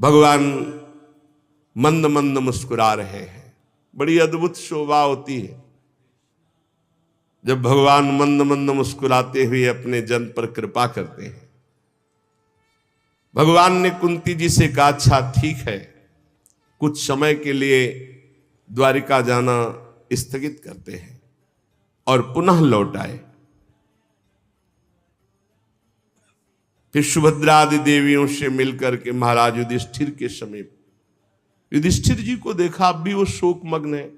भगवान मंद मंद मुस्कुरा रहे हैं। बड़ी अद्भुत शोभा होती है जब भगवान मंद मंद मुस्कुराते हुए अपने जन पर कृपा करते हैं। भगवान ने कुंती जी से कहा, अच्छा ठीक है, कुछ समय के लिए द्वारिका जाना स्थगित करते हैं, और पुनः लौट आए। फिर सुभद्रा आदि देवियों से मिलकर के महाराज युधिष्ठिर के समीप, युधिष्ठिर जी को देखा, अब भी वो शोक मग्न है।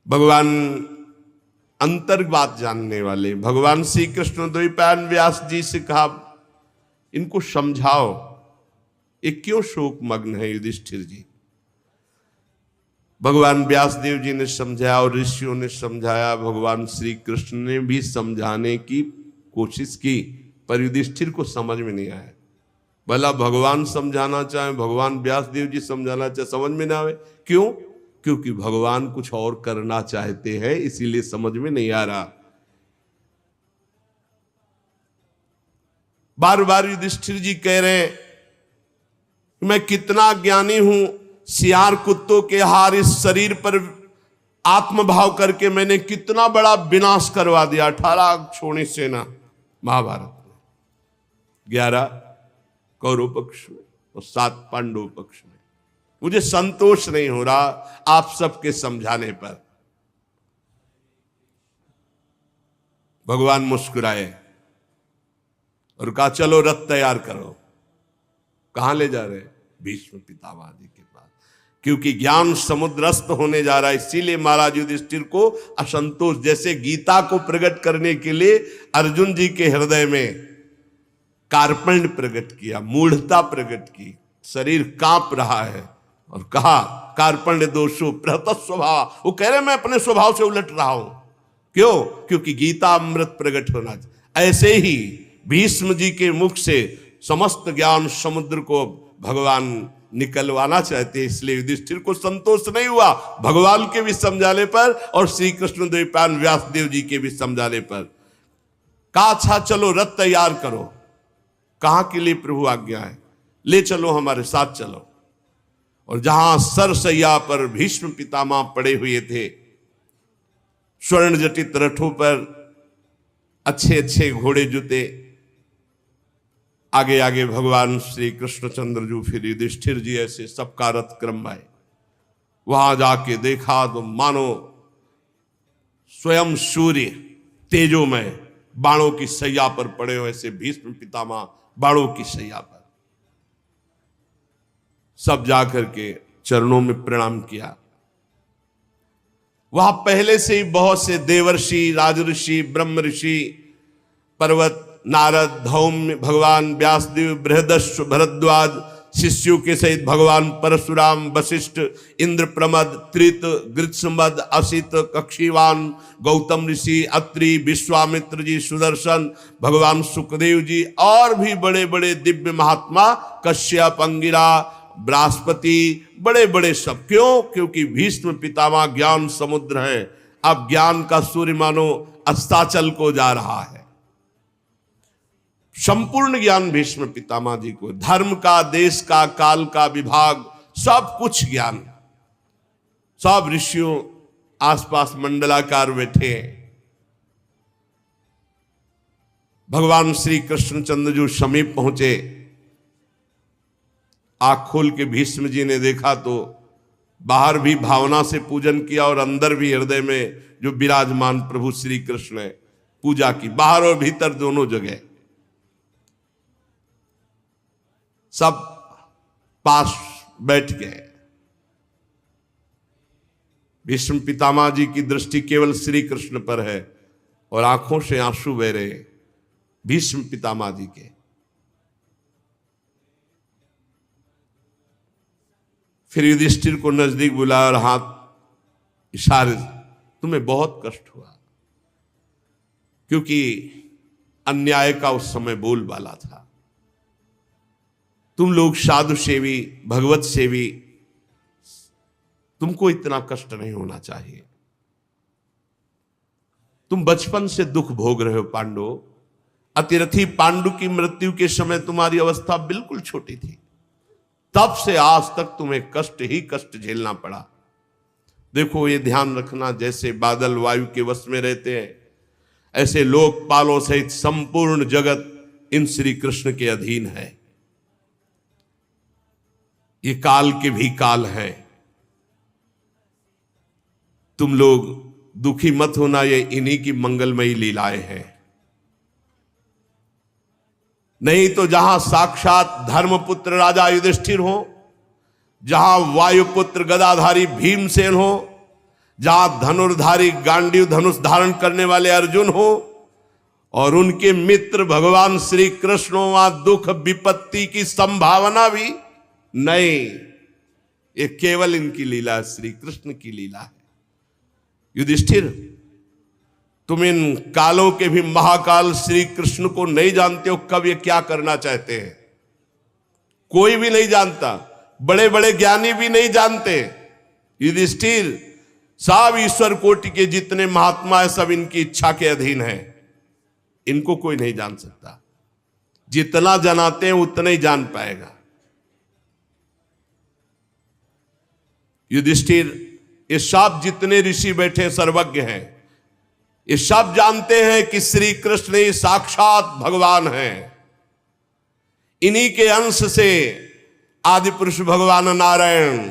भगवान अंतर्बात जानने वाले भगवान श्री कृष्ण द्वैपायन व्यास जी से कहा, इनको समझाओ, ये क्यों शोक मग्न है युधिष्ठिर जी। भगवान व्यास देव जी ने समझाया और ऋषियों ने समझाया, भगवान श्री कृष्ण ने भी समझाने की कोशिश की, पर युधिष्ठिर को समझ में नहीं आया। भला भगवान समझाना चाहे, भगवान व्यास देव जी समझाना चाहे, समझ में ना आवे। क्यों? क्योंकि भगवान कुछ और करना चाहते हैं, इसीलिए समझ में नहीं आ रहा। बार बार युधिष्ठिर जी कह रहे हैं, मैं कितना ज्ञानी हूं, सियार कुत्तों के हार इस शरीर पर आत्मभाव करके मैंने कितना बड़ा विनाश करवा दिया। 18 छोड़ी सेना महाभारत में, 11 कौरव पक्ष में और 7 पांडव पक्ष में। मुझे संतोष नहीं हो रहा आप सबके समझाने पर। भगवान मुस्कुराए और कहा, चलो रथ तैयार करो। कहां ले जा रहे? भीष्म पितामह जी के पास, क्योंकि ज्ञान समुद्रस्थ होने जा रहा है। इसीलिए महाराज युधिष्ठिर को असंतोष, जैसे गीता को प्रकट करने के लिए अर्जुन जी के हृदय में कार्पण्य प्रकट किया, मूढ़ता प्रकट की, शरीर कांप रहा है, और कहा कार्पण्य दोषो प्रहत स्वभाव। वो कह रहे मैं अपने स्वभाव से उलट रहा हूं। क्यों? क्योंकि गीता अमृत प्रकट होना चाहिए। ऐसे ही भीष्म जी के मुख से समस्त ज्ञान समुद्र को भगवान निकलवाना चाहते, इसलिए युधिष्ठिर को संतोष नहीं हुआ भगवान के भी समझाने पर और श्री कृष्ण द्वैपायन व्यास देव जी के भी समझाने पर। कहा, अच्छा चलो रथ तैयार करो। कहां के लिए प्रभु आज्ञा है? ले चलो, हमारे साथ चलो। और जहां सरसैया पर भीष्म पितामह पड़े हुए थे, स्वर्ण जटित रथों पर अच्छे अच्छे घोड़े जुते, आगे आगे भगवान श्री कृष्णचंद्र जी, फिर युधिष्ठिर जी, ऐसे सबका रथ क्रम आए। वहां जाके देखा तो मानो स्वयं सूर्य तेजोमय बाणों की सैया पर पड़े हुए, ऐसे भीष्म पितामह बाणों की सैया पर। सब जाकर के चरणों में प्रणाम किया। वहां पहले से ही बहुत से देवर्षि, राजऋषि, ब्रह्म ऋषि, पर्वत, नारद, धौम्य, भगवान व्यासदेव, बृहदस्व, भरद्वाज, शिष्यों के सहित भगवान परशुराम, वशिष्ठ, इंद्र प्रमद, त्रित, गृत्समद, असित, कक्षीवान, गौतम ऋषि, अत्रि, विश्वामित्र जी, सुदर्शन, भगवान सुखदेव जी, और भी बड़े बड़े दिव्य महात्मा, कश्यप, अंगिरा, बृहस्पति, बड़े बड़े सब। क्यों? क्योंकि भीष्म पितामह ज्ञान समुद्र है। अब ज्ञान का सूर्य मानो अस्ताचल को जा रहा है। संपूर्ण ज्ञान भीष्म पितामह जी को, धर्म का, देश का, काल का विभाग, सब कुछ ज्ञान। सब ऋषियों आसपास मंडलाकार बैठे हैं। भगवान श्री कृष्णचंद्र जी समीप पहुंचे। आंख खोल के भीष्म जी ने देखा तो बाहर भी भावना से पूजन किया और अंदर भी हृदय में जो विराजमान प्रभु श्री कृष्ण है पूजा की, बाहर और भीतर दोनों जगह। सब पास बैठ गए। भीष्म पितामह जी की दृष्टि केवल श्री कृष्ण पर है और आंखों से आंसू बह रहे भीष्म पितामह जी के। फिर युधिष्ठिर को नजदीक बुलाया और हाथ इशारे, तुम्हें बहुत कष्ट हुआ क्योंकि अन्याय का उस समय बोलबाला था। तुम लोग साधु सेवी, भगवत सेवी, तुमको इतना कष्ट नहीं होना चाहिए। तुम बचपन से दुख भोग रहे हो पांडव, अतिरथी पांडु की मृत्यु के समय तुम्हारी अवस्था बिल्कुल छोटी थी, तब से आज तक तुम्हें कष्ट ही कष्ट झेलना पड़ा। देखो, ये ध्यान रखना, जैसे बादल वायु के वश में रहते हैं, ऐसे लोकपालों सहित संपूर्ण जगत इन श्री कृष्ण के अधीन है। ये काल के भी काल हैं। तुम लोग दुखी मत होना, ये इन्हीं की मंगलमयी लीलाएं हैं। नहीं तो जहां साक्षात धर्मपुत्र राजा युधिष्ठिर हो, जहां वायुपुत्र गदाधारी भीमसेन हो, जहां धनुर्धारी गांडीव धनुष धारण करने वाले अर्जुन हो, और उनके मित्र भगवान श्री कृष्ण हो, वहां दुख विपत्ति की संभावना भी नहीं। ये केवल इनकी लीला, श्री कृष्ण की लीला है। युधिष्ठिर, तुम इन कालों के भी महाकाल श्री कृष्ण को नहीं जानते हो, कब ये क्या करना चाहते हैं। कोई भी नहीं जानता, बड़े बड़े ज्ञानी भी नहीं जानते। युधिष्ठिर, सब ईश्वर कोटि के जितने महात्मा है, सब इनकी इच्छा के अधीन है। इनको कोई नहीं जान सकता। जितना जनाते हैं उतना ही जान पाएगा। युधिष्ठिर, ये सब जितने ऋषि बैठे सर्वज्ञ हैं, ये सब जानते हैं कि श्री कृष्ण ही साक्षात भगवान हैं। इन्हीं के अंश से आदि पुरुष भगवान नारायण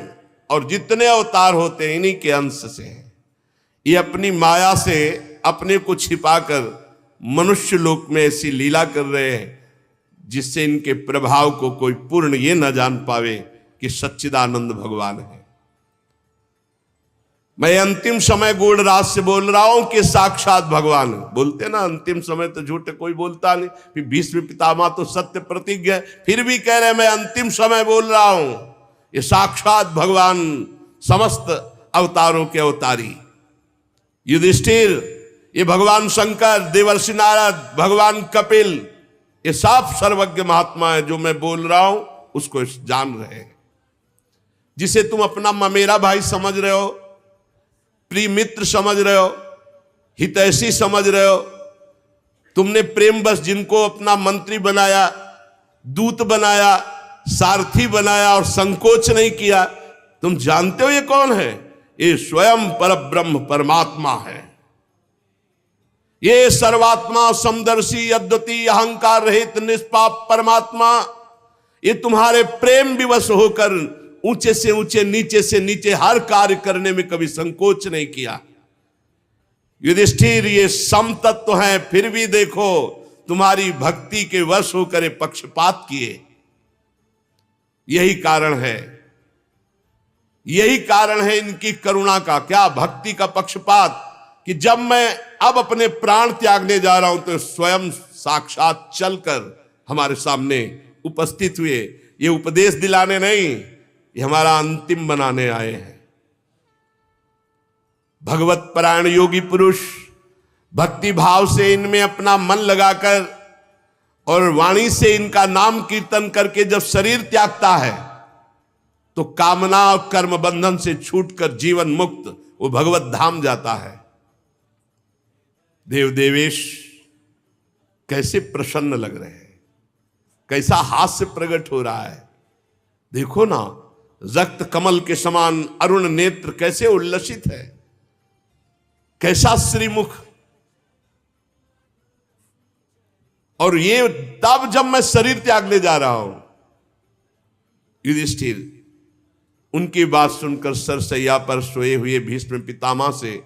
और जितने अवतार होते हैं, इन्हीं के अंश से हैं। ये अपनी माया से अपने को छिपाकर मनुष्य लोक में ऐसी लीला कर रहे हैं, जिससे इनके प्रभाव को कोई पूर्ण ये न जान पावे कि सच्चिदानंद भगवान है। मैं अंतिम समय गूढ़राज से बोल रहा हूं कि साक्षात भगवान है। बोलते ना अंतिम समय तो झूठ कोई बोलता नहीं। फिर भीष्म पितामह तो सत्य प्रतिज्ञ है, फिर भी कह रहे मैं अंतिम समय बोल रहा हूं। ये साक्षात भगवान, समस्त अवतारों के अवतारी। युधिष्ठिर, ये भगवान शंकर, देवर्षि नारद, भगवान कपिल, ये सब सर्वज्ञ महात्मा है। जो मैं बोल रहा हूं उसको जान रहे हैं। जिसे तुम अपना ममेरा भाई समझ रहे हो, प्रिय मित्र समझ रहे हो, हितैषी समझ रहे हो, तुमने प्रेम बस जिनको अपना मंत्री बनाया, दूत बनाया, सारथी बनाया और संकोच नहीं किया, तुम जानते हो ये कौन है? ये स्वयं परब्रह्म परमात्मा है। ये सर्वात्मा समदर्शी अद्वितीय अहंकार रहित निष्पाप परमात्मा, ये तुम्हारे प्रेम विवश होकर ऊंचे से ऊंचे, नीचे से नीचे हर कार्य करने में कभी संकोच नहीं किया। युधिष्ठिर, ये समतत्व है, फिर भी देखो तुम्हारी भक्ति के वश होकर ये पक्षपात किए। यही कारण है, यही कारण है इनकी करुणा का। क्या भक्ति का पक्षपात कि जब मैं अब अपने प्राण त्यागने जा रहा हूं तो स्वयं साक्षात चलकर हमारे सामने उपस्थित हुए। ये उपदेश दिलाने नहीं, ये हमारा अंतिम बनाने आए हैं। भगवत परायण योगी पुरुष भक्ति भाव से इनमें अपना मन लगाकर और वाणी से इनका नाम कीर्तन करके जब शरीर त्यागता है तो कामना और कर्म बंधन से छूटकर जीवन मुक्त वो भगवत धाम जाता है। देव देवेश कैसे प्रसन्न लग रहे हैं, कैसा हास्य प्रकट हो रहा है। देखो ना, रक्त कमल के समान अरुण नेत्र कैसे उल्लसित है, कैसा श्रीमुख। और ये तब जब मैं शरीर त्यागने जा रहा हूं। युधिष्ठिर, उनकी बात सुनकर सरसैया पर सोए हुए भीष्म पितामह से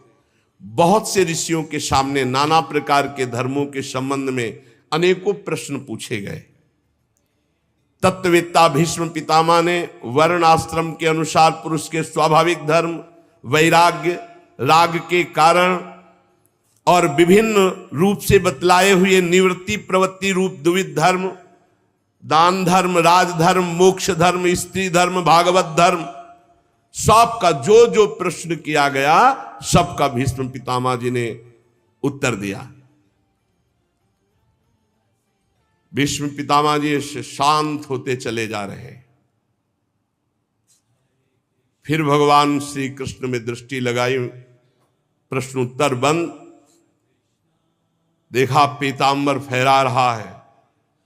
बहुत से ऋषियों के सामने नाना प्रकार के धर्मों के संबंध में अनेकों प्रश्न पूछे गए। तत्ववेत्ता भीष्म पितामह ने वर्ण आश्रम के अनुसार पुरुष के स्वाभाविक धर्म, वैराग्य, राग के कारण और विभिन्न रूप से बतलाए हुए निवृत्ति प्रवृत्ति रूप द्विविध धर्म, दान धर्म, राजधर्म, मोक्ष धर्म, स्त्री धर्म, भागवत धर्म, सबका जो जो प्रश्न किया गया सबका भीष्म पितामह जी ने उत्तर दिया। भीष्म पितामह जी शांत होते चले जा रहे हैं। फिर भगवान श्री कृष्ण में दृष्टि लगाई, प्रश्न उत्तर बंद। देखा पीतांबर फहरा रहा है,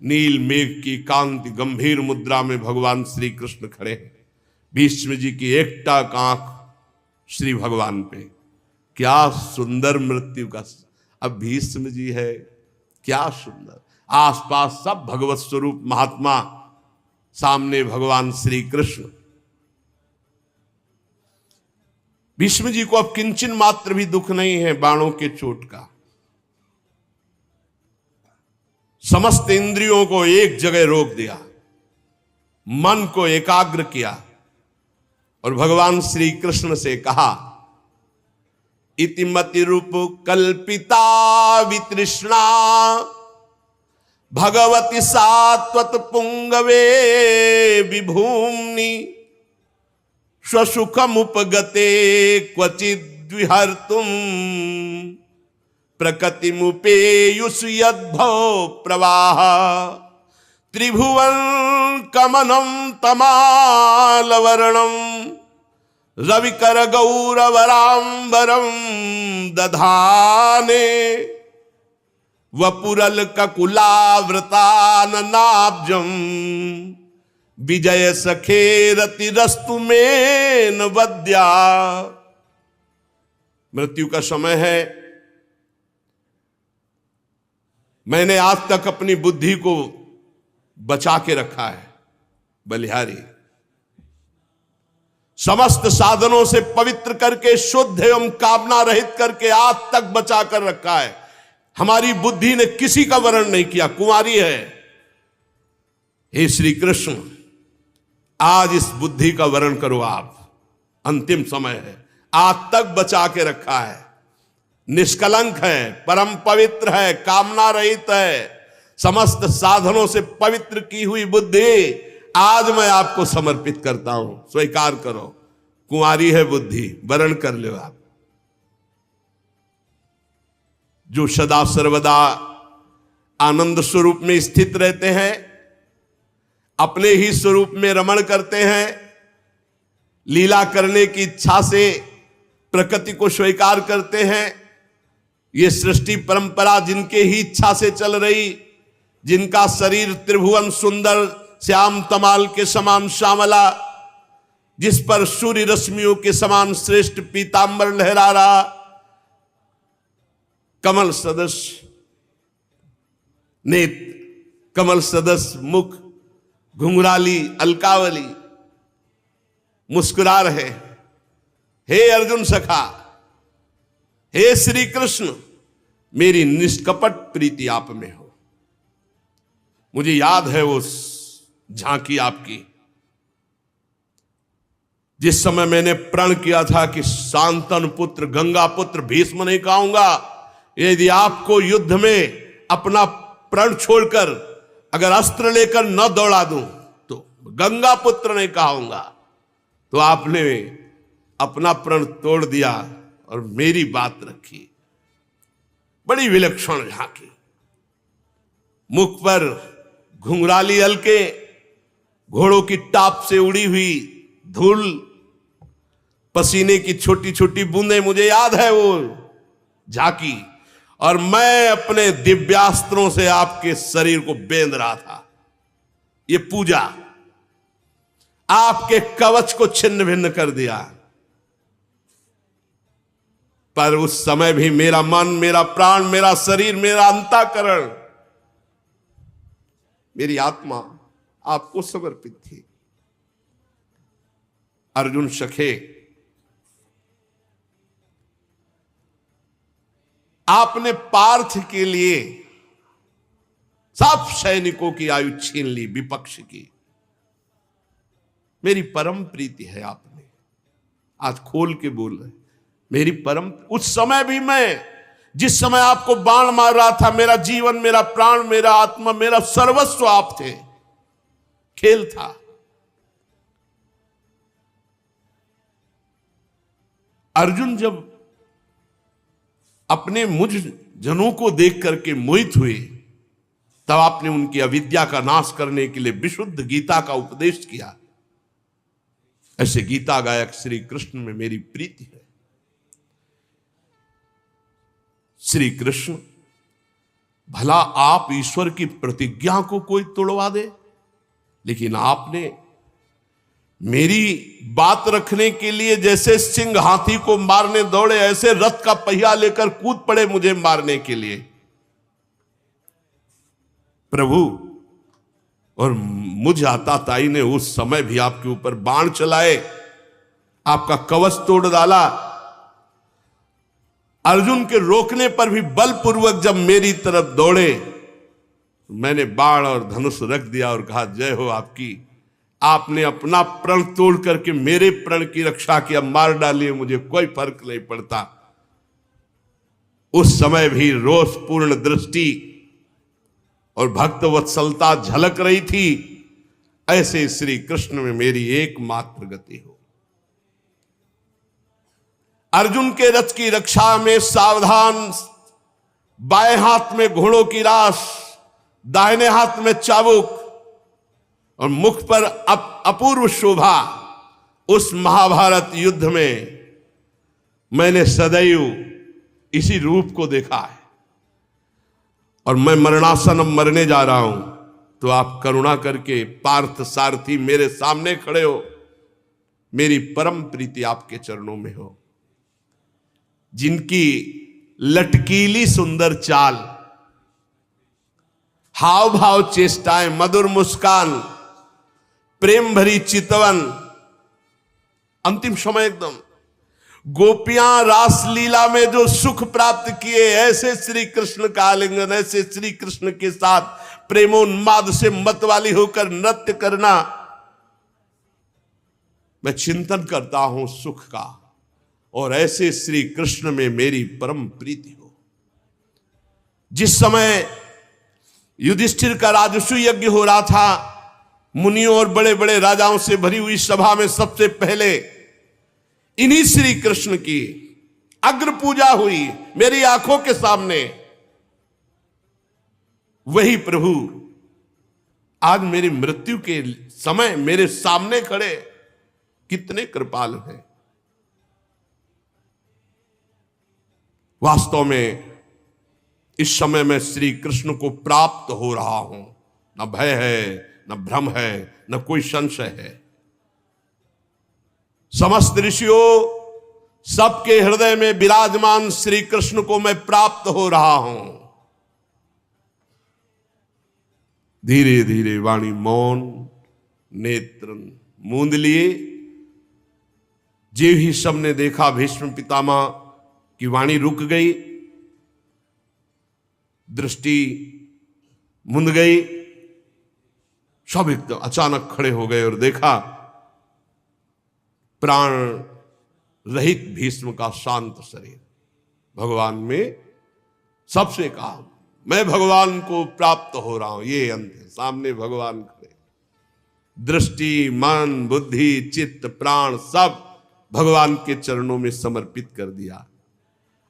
नील मेघ की कांति गंभीर मुद्रा में भगवान श्री कृष्ण खड़े हैं। भीष्म जी की एकटक आंख श्री भगवान पे। क्या सुंदर मृत्यु का, अब भीष्म जी है, क्या सुंदर। आसपास सब भगवत स्वरूप महात्मा, सामने भगवान श्री कृष्ण। भीष्म जी को अब किंचन मात्र भी दुख नहीं है बाणों के चोट का। समस्त इंद्रियों को एक जगह रोक दिया, मन को एकाग्र किया और भगवान श्री कृष्ण से कहा, इतिमति रूप कल्पिता वितृष्णा भगवती सात्वत पुंगवे विभूम्नि स्वसुखमुपगते क्वचिद् विहर्तुम प्रकृतिमुपेयुष यद्भव प्रवाह त्रिभुवन कमनं तमालवर्णं रविकर गौरवराम्बरं दधाने वपुरल ककुलावृताननाब्जं विजय सखे रतिरस्तु में वद्या। मृत्यु का समय है। मैंने आज तक अपनी बुद्धि को बचा के रखा है बलिहारी, समस्त साधनों से पवित्र करके शुद्ध एवं कामना रहित करके आज तक बचा कर रखा है। हमारी बुद्धि ने किसी का वर्ण नहीं किया, कुंवारी है। हे श्री कृष्ण, आज इस बुद्धि का वर्ण करो आप, अंतिम समय है। आज तक बचा के रखा है, निष्कलंक है, परम पवित्र है, कामना रहित है, समस्त साधनों से पवित्र की हुई बुद्धि आज मैं आपको समर्पित करता हूं, स्वीकार करो। कुंवारी है बुद्धि, वर्ण कर लो आप। जो सदा सर्वदा आनंद स्वरूप में स्थित रहते हैं, अपने ही स्वरूप में रमण करते हैं, लीला करने की इच्छा से प्रकृति को स्वीकार करते हैं, ये सृष्टि परंपरा जिनके ही इच्छा से चल रही, जिनका शरीर त्रिभुवन सुंदर श्याम तमाल के समान श्यामला, जिस पर सूर्य रश्मियों के समान श्रेष्ठ पीतांबर लहरा रहा, कमल सदस्य नेत्र, कमल सदस्य मुख, घुंघराली अलकावली मुस्कुरा रहे। हे अर्जुन सखा, हे श्री कृष्ण, मेरी निष्कपट प्रीति आप में हो। मुझे याद है वो झांकी आपकी, जिस समय मैंने प्रण किया था कि शांतनु पुत्र गंगा पुत्र भीष्म नहीं कहूंगा, यदि आपको युद्ध में अपना प्रण छोड़कर अगर अस्त्र लेकर न दौड़ा दूं तो गंगा पुत्र नहीं कहूंगा। तो आपने अपना प्रण तोड़ दिया और मेरी बात रखी। बड़ी विलक्षण झांकी, मुख पर घुंघराली हल्के, घोड़ों की टाप से उड़ी हुई धूल, पसीने की छोटी छोटी बूंदें, मुझे याद है वो झांकी। और मैं अपने दिव्यास्त्रों से आपके शरीर को बेंध रहा था। ये पूजा आपके कवच को छिन्न भिन्न कर दिया। पर उस समय भी मेरा मन, मेरा प्राण, मेरा शरीर, मेरा अंतःकरण, मेरी आत्मा आपको समर्पित थी। अर्जुन सखे, आपने पार्थ के लिए सब सैनिकों की आयु छीन ली, विपक्ष की। मेरी परम प्रीति है आप में, आज खोल के बोल रहे, मेरी परम। उस समय भी मैं, जिस समय आपको बाण मार रहा था, मेरा जीवन, मेरा प्राण, मेरा आत्मा, मेरा सर्वस्व आप थे, खेल था। अर्जुन जब अपने मुझ जनों को देख करके मोहित हुए, तब आपने उनकी अविद्या का नाश करने के लिए विशुद्ध गीता का उपदेश किया। ऐसे गीता गायक श्री कृष्ण में मेरी प्रीति है। श्री कृष्ण भला आप ईश्वर की प्रतिज्ञा को कोई तोड़वा दे? लेकिन आपने मेरी बात रखने के लिए जैसे सिंह हाथी को मारने दौड़े, ऐसे रथ का पहिया लेकर कूद पड़े मुझे मारने के लिए। प्रभु और मुझ आताताई ने उस समय भी आपके ऊपर बाण चलाए, आपका कवच तोड़ डाला। अर्जुन के रोकने पर भी बलपूर्वक जब मेरी तरफ दौड़े, मैंने बाण और धनुष रख दिया और कहा, जय हो आपकी। आपने अपना प्रण तोड़ करके मेरे प्रण की रक्षा की, अब मार डालिए, मुझे कोई फर्क नहीं पड़ता। उस समय भी रोषपूर्ण दृष्टि और भक्त वत्सलता झलक रही थी। ऐसे श्री कृष्ण में मेरी एकमात्र गति हो। अर्जुन के रथ की रक्षा में सावधान, बाएं हाथ में घोड़ों की रास, दाहिने हाथ में चाबुक और मुख पर अपूर्व शोभा। उस महाभारत युद्ध में मैंने सदैव इसी रूप को देखा है। और मैं मरणासन अब मरने जा रहा हूं, तो आप करुणा करके पार्थ सारथी मेरे सामने खड़े हो। मेरी परम प्रीति आपके चरणों में हो। जिनकी लटकीली सुंदर चाल, हाव भाव चेष्टाएं, मधुर मुस्कान, प्रेम भरी चितवन, अंतिम समय एकदम गोपियां रास लीला में जो सुख प्राप्त किए, ऐसे श्री कृष्ण का आलिंगन, ऐसे श्री कृष्ण के साथ प्रेमोन्माद से मत वाली होकर नृत्य करना, मैं चिंतन करता हूं सुख का। और ऐसे श्री कृष्ण में मेरी परम प्रीति हो। जिस समय युधिष्ठिर का राजस्व यज्ञ हो रहा था, मुनियों और बड़े बड़े राजाओं से भरी हुई सभा में सबसे पहले इन्हीं श्री कृष्ण की अग्र पूजा हुई मेरी आंखों के सामने। वही प्रभु आज मेरी मृत्यु के समय मेरे सामने खड़े, कितने कृपालु हैं। वास्तव में इस समय मैं श्री कृष्ण को प्राप्त हो रहा हूं। न भय है, न भ्रम है, न कोई संशय है। समस्त ऋषियों, सबके हृदय में विराजमान श्री कृष्ण को मैं प्राप्त हो रहा हूं। धीरे धीरे वाणी मौन, नेत्र मूंद लिए। जे ही सबने देखा भीष्म पितामह की वाणी रुक गई, दृष्टि मुंद गई। सब एकदम अचानक खड़े हो गए और देखा प्राण रहित भीष्म का शांत शरीर। भगवान में सबसे कहा, मैं भगवान को प्राप्त हो रहा हूं। ये अंत है, सामने भगवान खड़े। दृष्टि, मन, बुद्धि, चित्त, प्राण सब भगवान के चरणों में समर्पित कर दिया।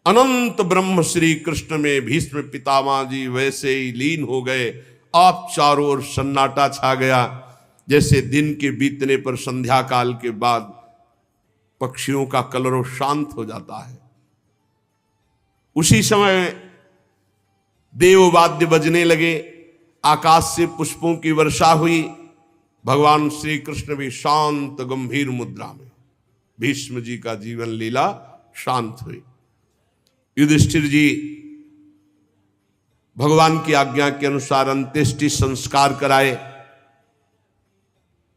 अनंत ब्रह्म श्री कृष्ण में भीष्म पितामह जी वैसे ही लीन हो गए। आप चारों ओर सन्नाटा छा गया, जैसे दिन के बीतने पर संध्या काल के बाद पक्षियों का कलरव शांत हो जाता है। उसी समय देववाद्य बजने लगे, आकाश से पुष्पों की वर्षा हुई। भगवान श्री कृष्ण भी शांत गंभीर मुद्रा में, भीष्म जी का जीवन लीला शांत हुई। युधिष्ठिर जी भगवान की आज्ञा के अनुसार अंत्येष्टि संस्कार कराए।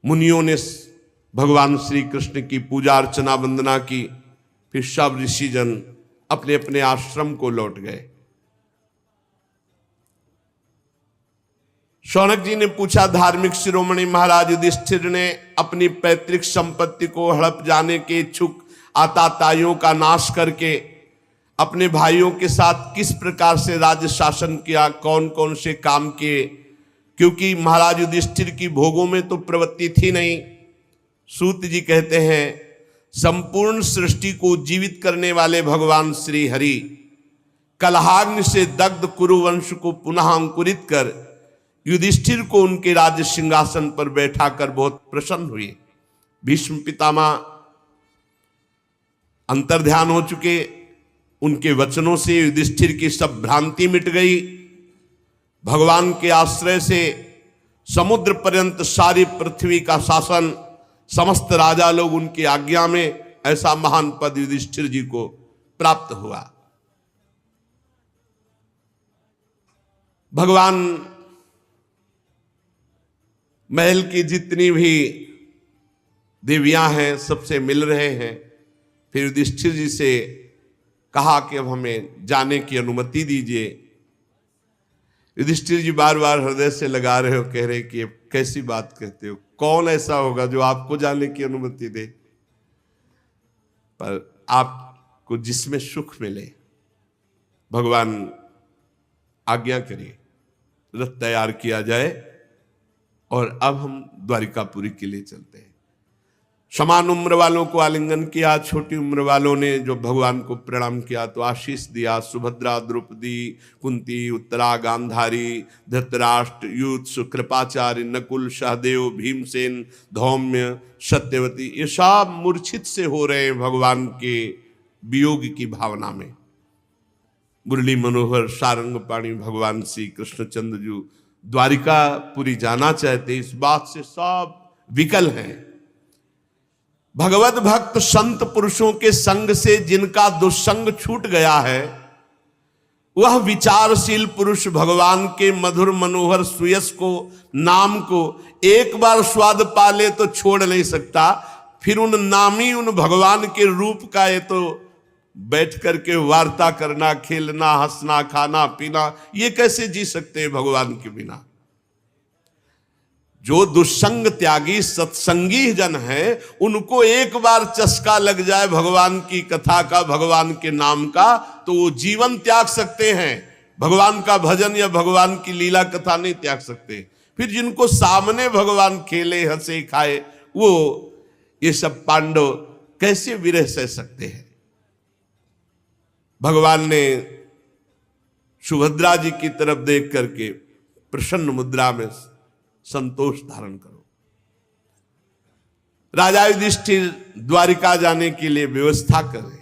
मुनियों ने भगवान श्री कृष्ण की पूजा अर्चना वंदना की। फिर सब ऋषिजन अपने अपने आश्रम को लौट गए। शौनक जी ने पूछा, धार्मिक शिरोमणि महाराज युधिष्ठिर ने अपनी पैतृक संपत्ति को हड़प जाने के इच्छुक आताताइयों का नाश करके अपने भाइयों के साथ किस प्रकार से राज्य शासन किया, कौन कौन से काम किए, क्योंकि महाराज युधिष्ठिर की भोगों में तो प्रवृत्ति थी नहीं। सूत जी कहते हैं, संपूर्ण सृष्टि को जीवित करने वाले भगवान श्री हरि कलहाग्नि से दग्ध कुरुवंश को पुनः अंकुरित कर युधिष्ठिर को उनके राज्य सिंहासन पर बैठाकर बहुत प्रसन्न हुए। भीष्म पितामह अंतर्ध्यान हो चुके, उनके वचनों से युधिष्ठिर की सब भ्रांति मिट गई। भगवान के आश्रय से समुद्र पर्यंत सारी पृथ्वी का शासन, समस्त राजा लोग उनकी आज्ञा में, ऐसा महान पद युधिष्ठिर जी को प्राप्त हुआ। भगवान महल की जितनी भी देवियां हैं सबसे मिल रहे हैं। फिर युधिष्ठिर जी से कहा कि अब हमें जाने की अनुमति दीजिए। युधिष्ठिर जी बार बार हृदय से लगा रहे हो, कह रहे कि कैसी बात कहते हो, कौन ऐसा होगा जो आपको जाने की अनुमति दे, पर आपको जिसमें सुख मिले भगवान आज्ञा करिए, रथ तैयार किया जाए और अब हम द्वारिकापुरी के लिए चलते हैं। समान उम्र वालों को आलिंगन किया, छोटी उम्र वालों ने जो भगवान को प्रणाम किया तो आशीष दिया। सुभद्रा, द्रौपदी, कुंती, उत्तरा, गांधारी, धृतराष्ट्र, युत्सु, कृपाचार्य, नकुल, सहदेव, भीमसेन, धौम्य, सत्यवती, ये सब मूर्छित से हो रहे हैं भगवान के वियोग की भावना में। मुरली मनोहर सारंगपाणी भगवान श्री कृष्णचंद्र जी द्वारिकापुरी जाना चाहते, इस बात से सब विकल हैं। भगवत भक्त संत पुरुषों के संग से जिनका दुस्संग छूट गया है, वह विचारशील पुरुष भगवान के मधुर मनोहर सुयस को, नाम को एक बार स्वाद पा ले तो छोड़ नहीं सकता। फिर उन नामी उन भगवान के रूप का ये तो बैठ करके वार्ता करना, खेलना, हंसना, खाना पीना, ये कैसे जी सकते हैं भगवान के बिना। जो दुस्संग त्यागी सत्संगी जन है, उनको एक बार चस्का लग जाए भगवान की कथा का, भगवान के नाम का, तो वो जीवन त्याग सकते हैं। भगवान का भजन या भगवान की लीला कथा नहीं त्याग सकते। फिर जिनको सामने भगवान खेले, हंसे, खाए, वो ये सब पांडव कैसे विरह सह सकते हैं। भगवान ने सुभद्रा जी की तरफ देख करके प्रसन्न मुद्रा में संतोष धारण करो। राजा युधिष्ठिर द्वारिका जाने के लिए व्यवस्था करें।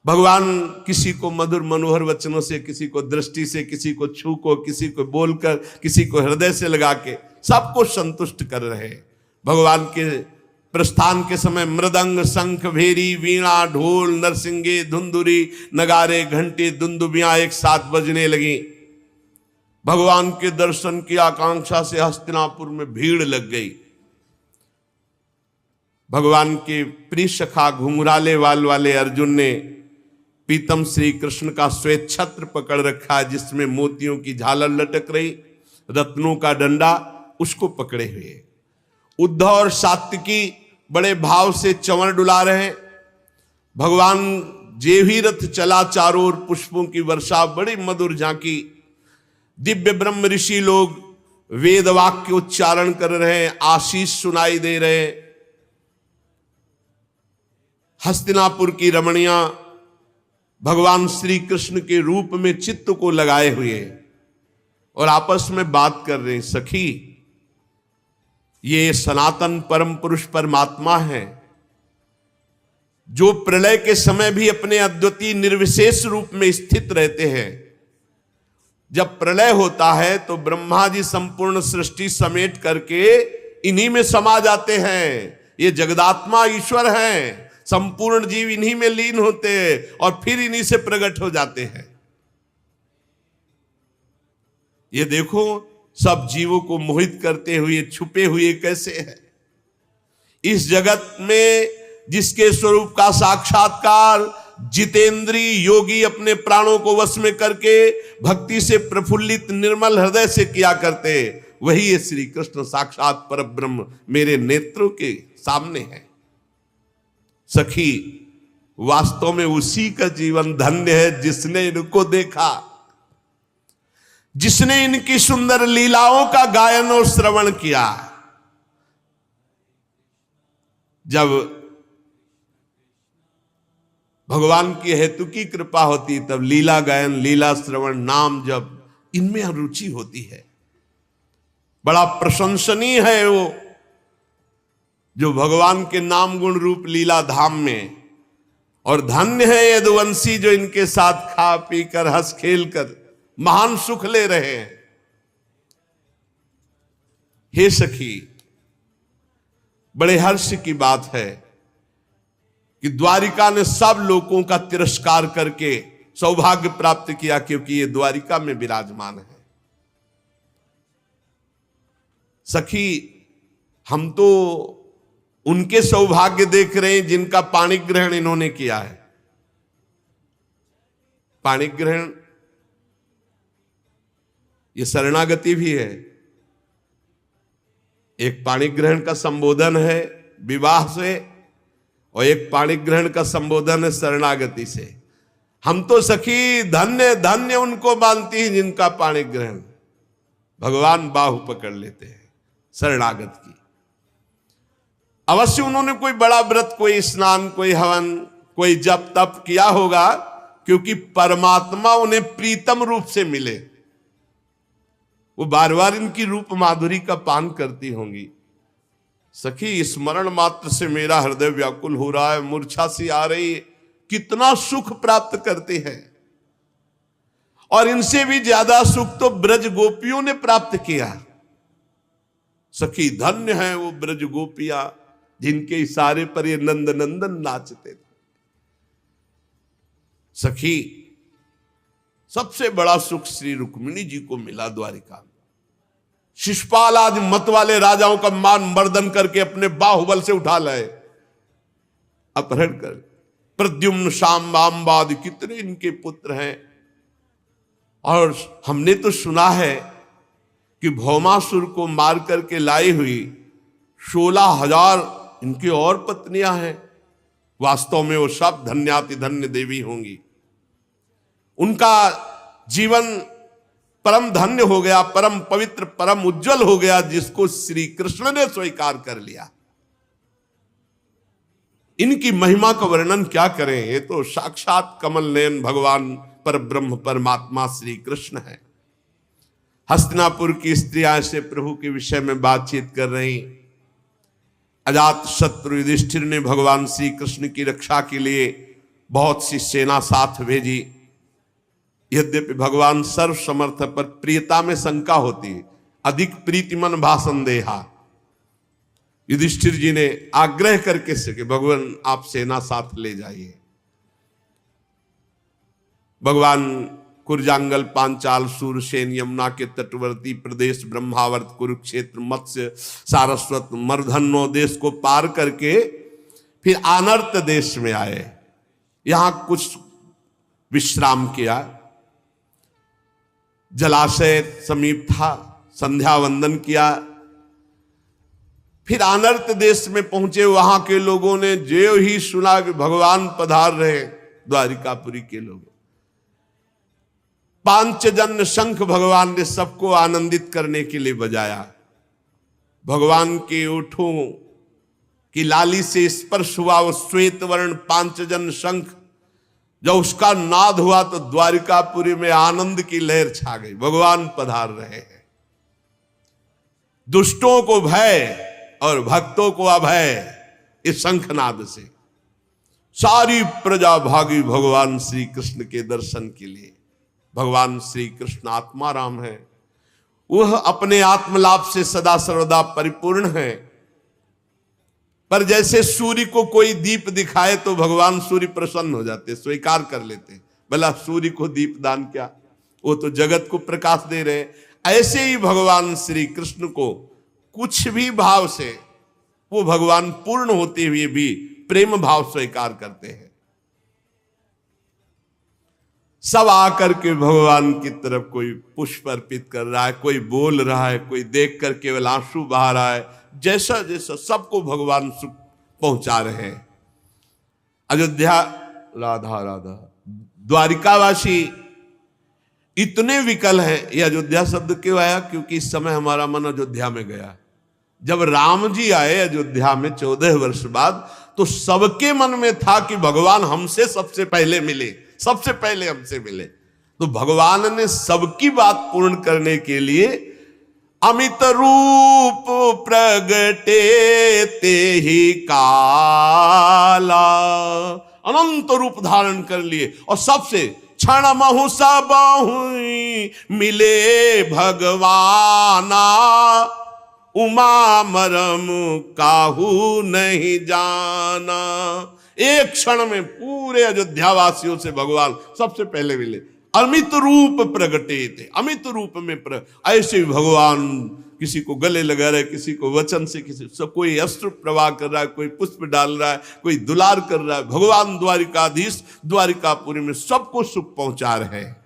भगवान किसी को मधुर मनोहर वचनों से, किसी को दृष्टि से, किसी को छू को, किसी को बोलकर, किसी को हृदय से लगा के सबको संतुष्ट कर रहे हैं। भगवान के प्रस्थान के समय मृदंग, शंख, भेरी, वीणा, ढोल, नरसिंगे, धुंधुरी, नगारे, घंटे, दुंदुबियां एक साथ बजने लगी। भगवान के दर्शन की आकांक्षा से हस्तिनापुर में भीड़ लग गई। भगवान के प्रिय सखा घुंघराले वाल वाले अर्जुन ने पीतम श्री कृष्ण का श्वेत छत्र पकड़ रखा है, जिसमें मोतियों की झालर लटक रही, रत्नों का डंडा, उसको पकड़े हुए। उद्धव और सात्विकी बड़े भाव से चंवर डुला रहे। भगवान जे भी रथ चला, चारों ओर पुष्पों की वर्षा, बड़ी मधुर झांकी। दिव्य ब्रह्म ऋषि लोग वेद वाक्य उच्चारण कर रहे हैं, आशीष सुनाई दे रहे हैं। हस्तिनापुर की रमणियां भगवान श्री कृष्ण के रूप में चित्त को लगाए हुए और आपस में बात कर रहे हैं। सखी, ये सनातन परम पुरुष परमात्मा है, जो प्रलय के समय भी अपने अद्वितीय निर्विशेष रूप में स्थित रहते हैं। जब प्रलय होता है तो ब्रह्मा जी संपूर्ण सृष्टि समेट करके इन्हीं में समा जाते हैं। ये जगदात्मा ईश्वर हैं, संपूर्ण जीव इन्हीं में लीन होते हैं और फिर इन्हीं से प्रकट हो जाते हैं। ये देखो, सब जीवों को मोहित करते हुए छुपे हुए कैसे है इस जगत में, जिसके स्वरूप का साक्षात्कार जितेंद्री योगी अपने प्राणों को वश में करके भक्ति से प्रफुल्लित निर्मल हृदय से किया करते, वही ये श्री कृष्ण साक्षात परब्रह्म मेरे नेत्रों के सामने है। सखी, वास्तव में उसी का जीवन धन्य है जिसने इनको देखा, जिसने इनकी सुंदर लीलाओं का गायन और श्रवण किया। जब भगवान की हेतु की कृपा होती तब लीला गायन, लीला श्रवण, नाम जब, इनमें रुचि होती है। बड़ा प्रशंसनीय है वो जो भगवान के नाम गुण रूप लीला धाम में, और धन्य है यदुवंशी जो इनके साथ खा पी कर हंस खेल कर महान सुख ले रहे हैं। हे सखी, बड़े हर्ष की बात है कि द्वारिका ने सब लोगों का तिरस्कार करके सौभाग्य प्राप्त किया, क्योंकि ये द्वारिका में विराजमान है। सखी, हम तो उनके सौभाग्य देख रहे हैं जिनका पाणी ग्रहण इन्होंने किया है। पाणी ग्रहण ये शरणागति भी है। एक पाणी ग्रहण का संबोधन है विवाह से और एक पाणी ग्रहण का संबोधन है शरणागति से। हम तो सखी धन्य धन्य उनको मानती हैं जिनका पाणी ग्रहण भगवान बाहु पकड़ लेते हैं शरणागत की। अवश्य उन्होंने कोई बड़ा व्रत, कोई स्नान, कोई हवन, कोई जप तप किया होगा, क्योंकि परमात्मा उन्हें प्रीतम रूप से मिले। वो बार बार इनकी रूप माधुरी का पान करती होंगी। सखी, स्मरण मात्र से मेरा हृदय व्याकुल हो रहा है, मूर्छा सी आ रही है। कितना सुख प्राप्त करते हैं, और इनसे भी ज्यादा सुख तो ब्रज गोपियों ने प्राप्त किया। सखी, धन्य है वो ब्रज गोपियां जिनके इशारे पर ये नंद नंदन नाचते थे। सखी, सबसे बड़ा सुख श्री रुक्मिणी जी को मिला द्वारिका में। शिशुपाल आदि मत वाले राजाओं का मान मर्दन करके अपने बाहुबल से उठा लाए, अपहरण कर। प्रद्युम्न, शांबाद कितने इनके पुत्र हैं। और हमने तो सुना है कि भौमासुर को मार करके लाई हुई 16,000 इनकी और पत्नियां हैं। वास्तव में वो सब धन्याति धन्य देवी होंगी। उनका जीवन परम धन्य हो गया, परम पवित्र, परम उज्जवल हो गया, जिसको श्री कृष्ण ने स्वीकार कर लिया। इनकी महिमा का वर्णन क्या करें, ये तो साक्षात कमल नयन भगवान पर ब्रह्म परमात्मा श्री कृष्ण है। हस्तिनापुर की स्त्रियां से प्रभु के विषय में बातचीत कर रही। अजात शत्रु युधिष्ठिर ने भगवान श्री कृष्ण की रक्षा के लिए बहुत सी सेना साथ भेजी। यद्यपि भगवान सर्व समर्थ पर प्रियता में शंका होती, अधिक प्रीतिमन भाषण देहा। युधिष्ठिर जी ने आग्रह करके सके भगवान आप सेना साथ ले जाइए। भगवान कुरजांगल, पांचाल, सूरसेन, यमुना के तटवर्ती प्रदेश, ब्रह्मावर्त, कुरुक्षेत्र, मत्स्य, सारस्वत, मर्धन्नो देश को पार करके फिर आनर्त देश में आए। यहां कुछ विश्राम किया, जलाशय समीप था, संध्या वंदन किया। फिर आनर्त देश में पहुंचे। वहां के लोगों ने जो ही सुना कि भगवान पधार रहे, द्वारिकापुरी के लोग, पांचजन्य शंख भगवान ने सबको आनंदित करने के लिए बजाया। भगवान के ओठों की लाली से स्पर्श हुआ वो श्वेत वर्ण पांचजन्य शंख। जब उसका नाद हुआ तो द्वारिकापुरी में आनंद की लहर छा गई। भगवान पधार रहे हैं। दुष्टों को भय और भक्तों को अभय इस शंखनाद से। सारी प्रजा भागी भगवान श्री कृष्ण के दर्शन के लिए। भगवान श्री कृष्ण आत्मा राम है, वह अपने आत्मलाभ से सदा सर्वदा परिपूर्ण है। पर जैसे सूर्य को कोई दीप दिखाए तो भगवान सूर्य प्रसन्न हो जाते, स्वीकार कर लेते। भला सूर्य को दीप दान क्या, वो तो जगत को प्रकाश दे रहे हैं। ऐसे ही भगवान श्री कृष्ण को कुछ भी भाव से वो भगवान पूर्ण होते हुए भी प्रेम भाव स्वीकार करते हैं। सब आकर के भगवान की तरफ कोई पुष्प अर्पित कर रहा है, कोई बोल रहा है, कोई देख कर केवल आंसू बहा रहा है। जैसा जैसा सबको भगवान सुख पहुंचा रहे हैं। अयोध्या, राधा राधा, द्वारिकावासी इतने विकल हैं। ये अयोध्या शब्द क्यों आया? क्योंकि इस समय हमारा मन अयोध्या में गया। जब राम जी आए अयोध्या में 14 वर्ष बाद, तो सबके मन में था कि भगवान हमसे सबसे पहले मिले, सबसे पहले हमसे मिले। तो भगवान ने सबकी बात पूर्ण करने के लिए अमित रूप प्रगटे ते ही काला, अनंत रूप धारण कर लिए और सबसे क्षण महु सब मिले भगवाना, उमा मरम काहू नहीं जाना। एक क्षण में पूरे अयोध्या वासियों से भगवान सबसे पहले मिले, अमित रूप प्रगटे थे, अमित रूप में ऐसे ही भगवान किसी को गले लगा रहा है, किसी को वचन से, किसी सब, कोई अस्त्र प्रवाह कर रहा है, कोई पुष्प डाल रहा है, कोई दुलार कर रहा है। भगवान द्वारिकाधीश द्वारिकापुरी में सबको सुख पहुंचा रहे हैं।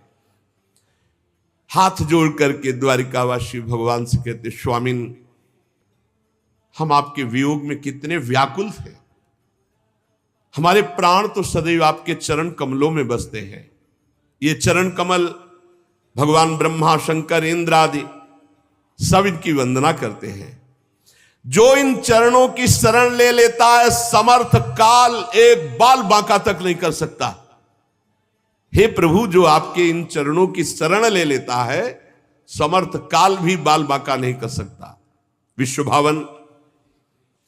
हाथ जोड़ करके द्वारिकावासी भगवान से कहते, स्वामिन हम आपके वियोग में कितने व्याकुल थे, हमारे प्राण तो सदैव आपके चरण कमलों में बसते हैं। ये चरण कमल भगवान ब्रह्मा शंकर इंद्र आदि सब इनकी वंदना करते हैं। जो इन चरणों की शरण ले लेता है, समर्थ काल एक बाल बांका तक नहीं कर सकता। हे प्रभु, जो आपके इन चरणों की शरण ले लेता है, समर्थ काल भी बाल बांका नहीं कर सकता। विश्वभावन,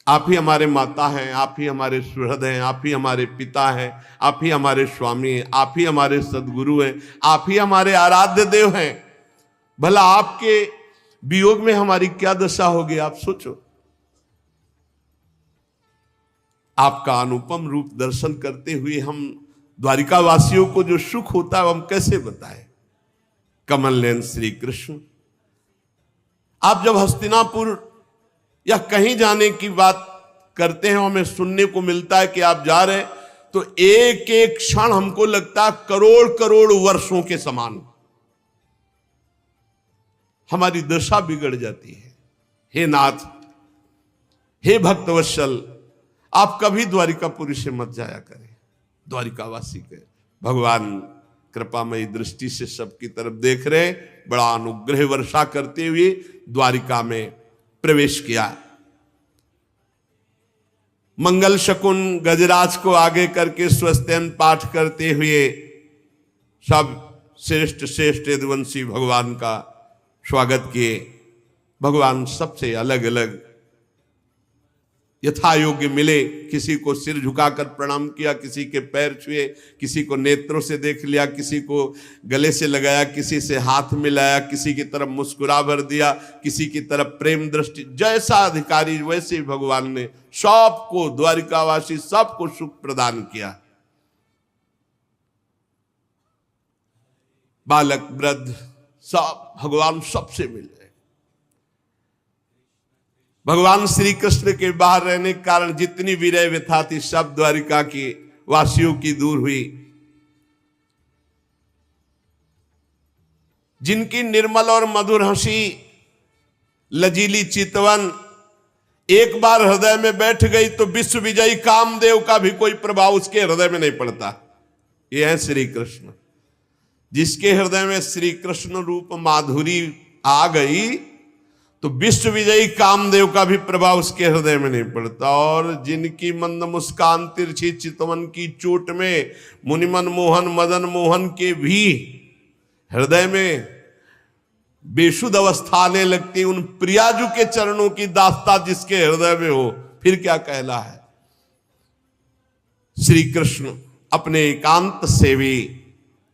आप ही हमारे माता हैं, आप ही हमारे सुहृद हैं, आप ही हमारे पिता हैं, आप ही हमारे स्वामी हैं, आप ही हमारे सदगुरु हैं, आप ही हमारे आराध्य देव हैं। भला आपके वियोग में हमारी क्या दशा होगी, आप सोचो। आपका अनुपम रूप दर्शन करते हुए हम द्वारिका वासियों को जो सुख होता है हम कैसे बताएं। कमल नयन श्री कृष्ण, आप जब हस्तिनापुर या कहीं जाने की बात करते हैं, हमें सुनने को मिलता है कि आप जा रहे हैं, तो एक एक क्षण हमको लगता है करोड़ करोड़ वर्षों के समान। हमारी दशा बिगड़ जाती है। हे नाथ, हे भक्तवत्सल, आप कभी द्वारिकापुरी से मत जाया करें। द्वारिकावासी के भगवान कृपामयी दृष्टि से सबकी तरफ देख रहे, बड़ा अनुग्रह वर्षा करते हुए द्वारिका में प्रवेश किया। मंगल शकुन गजराज को आगे करके स्वस्त्यन पाठ करते हुए सब श्रेष्ठ श्रेष्ठ यदुवंशी भगवान का स्वागत किए। भगवान सबसे अलग अलग यथा योग्य मिले। किसी को सिर झुकाकर प्रणाम किया, किसी के पैर छुए, किसी को नेत्रों से देख लिया, किसी को गले से लगाया, किसी से हाथ मिलाया, किसी की तरफ मुस्कुरा भर दिया, किसी की तरफ प्रेम दृष्टि। जैसा अधिकारी वैसे ही भगवान ने सबको, द्वारिकावासी सबको सुख प्रदान किया। बालक वृद्ध सब भगवान सबसे मिले। भगवान श्री कृष्ण के बाहर रहने के कारण जितनी विरह व्यथा थी सब द्वारिका की वासियों की दूर हुई। जिनकी निर्मल और मधुर हंसी, लजीली चितवन एक बार हृदय में बैठ गई तो विश्व विजयी कामदेव का भी कोई प्रभाव उसके हृदय में नहीं पड़ता। ये है श्री कृष्ण। जिसके हृदय में श्री कृष्ण रूप माधुरी आ गई तो विश्व विजयी कामदेव का भी प्रभाव उसके हृदय में नहीं पड़ता। और जिनकी मंद मुस्कान तिरछी चितवन की चोट में मुनिमन मोहन मदन मोहन के भी हृदय में बेशुद्ध अवस्था आने लगती, उन प्रियाजू के चरणों की दास्ता जिसके हृदय में हो, फिर क्या कहला है। श्री कृष्ण अपने एकांत सेवी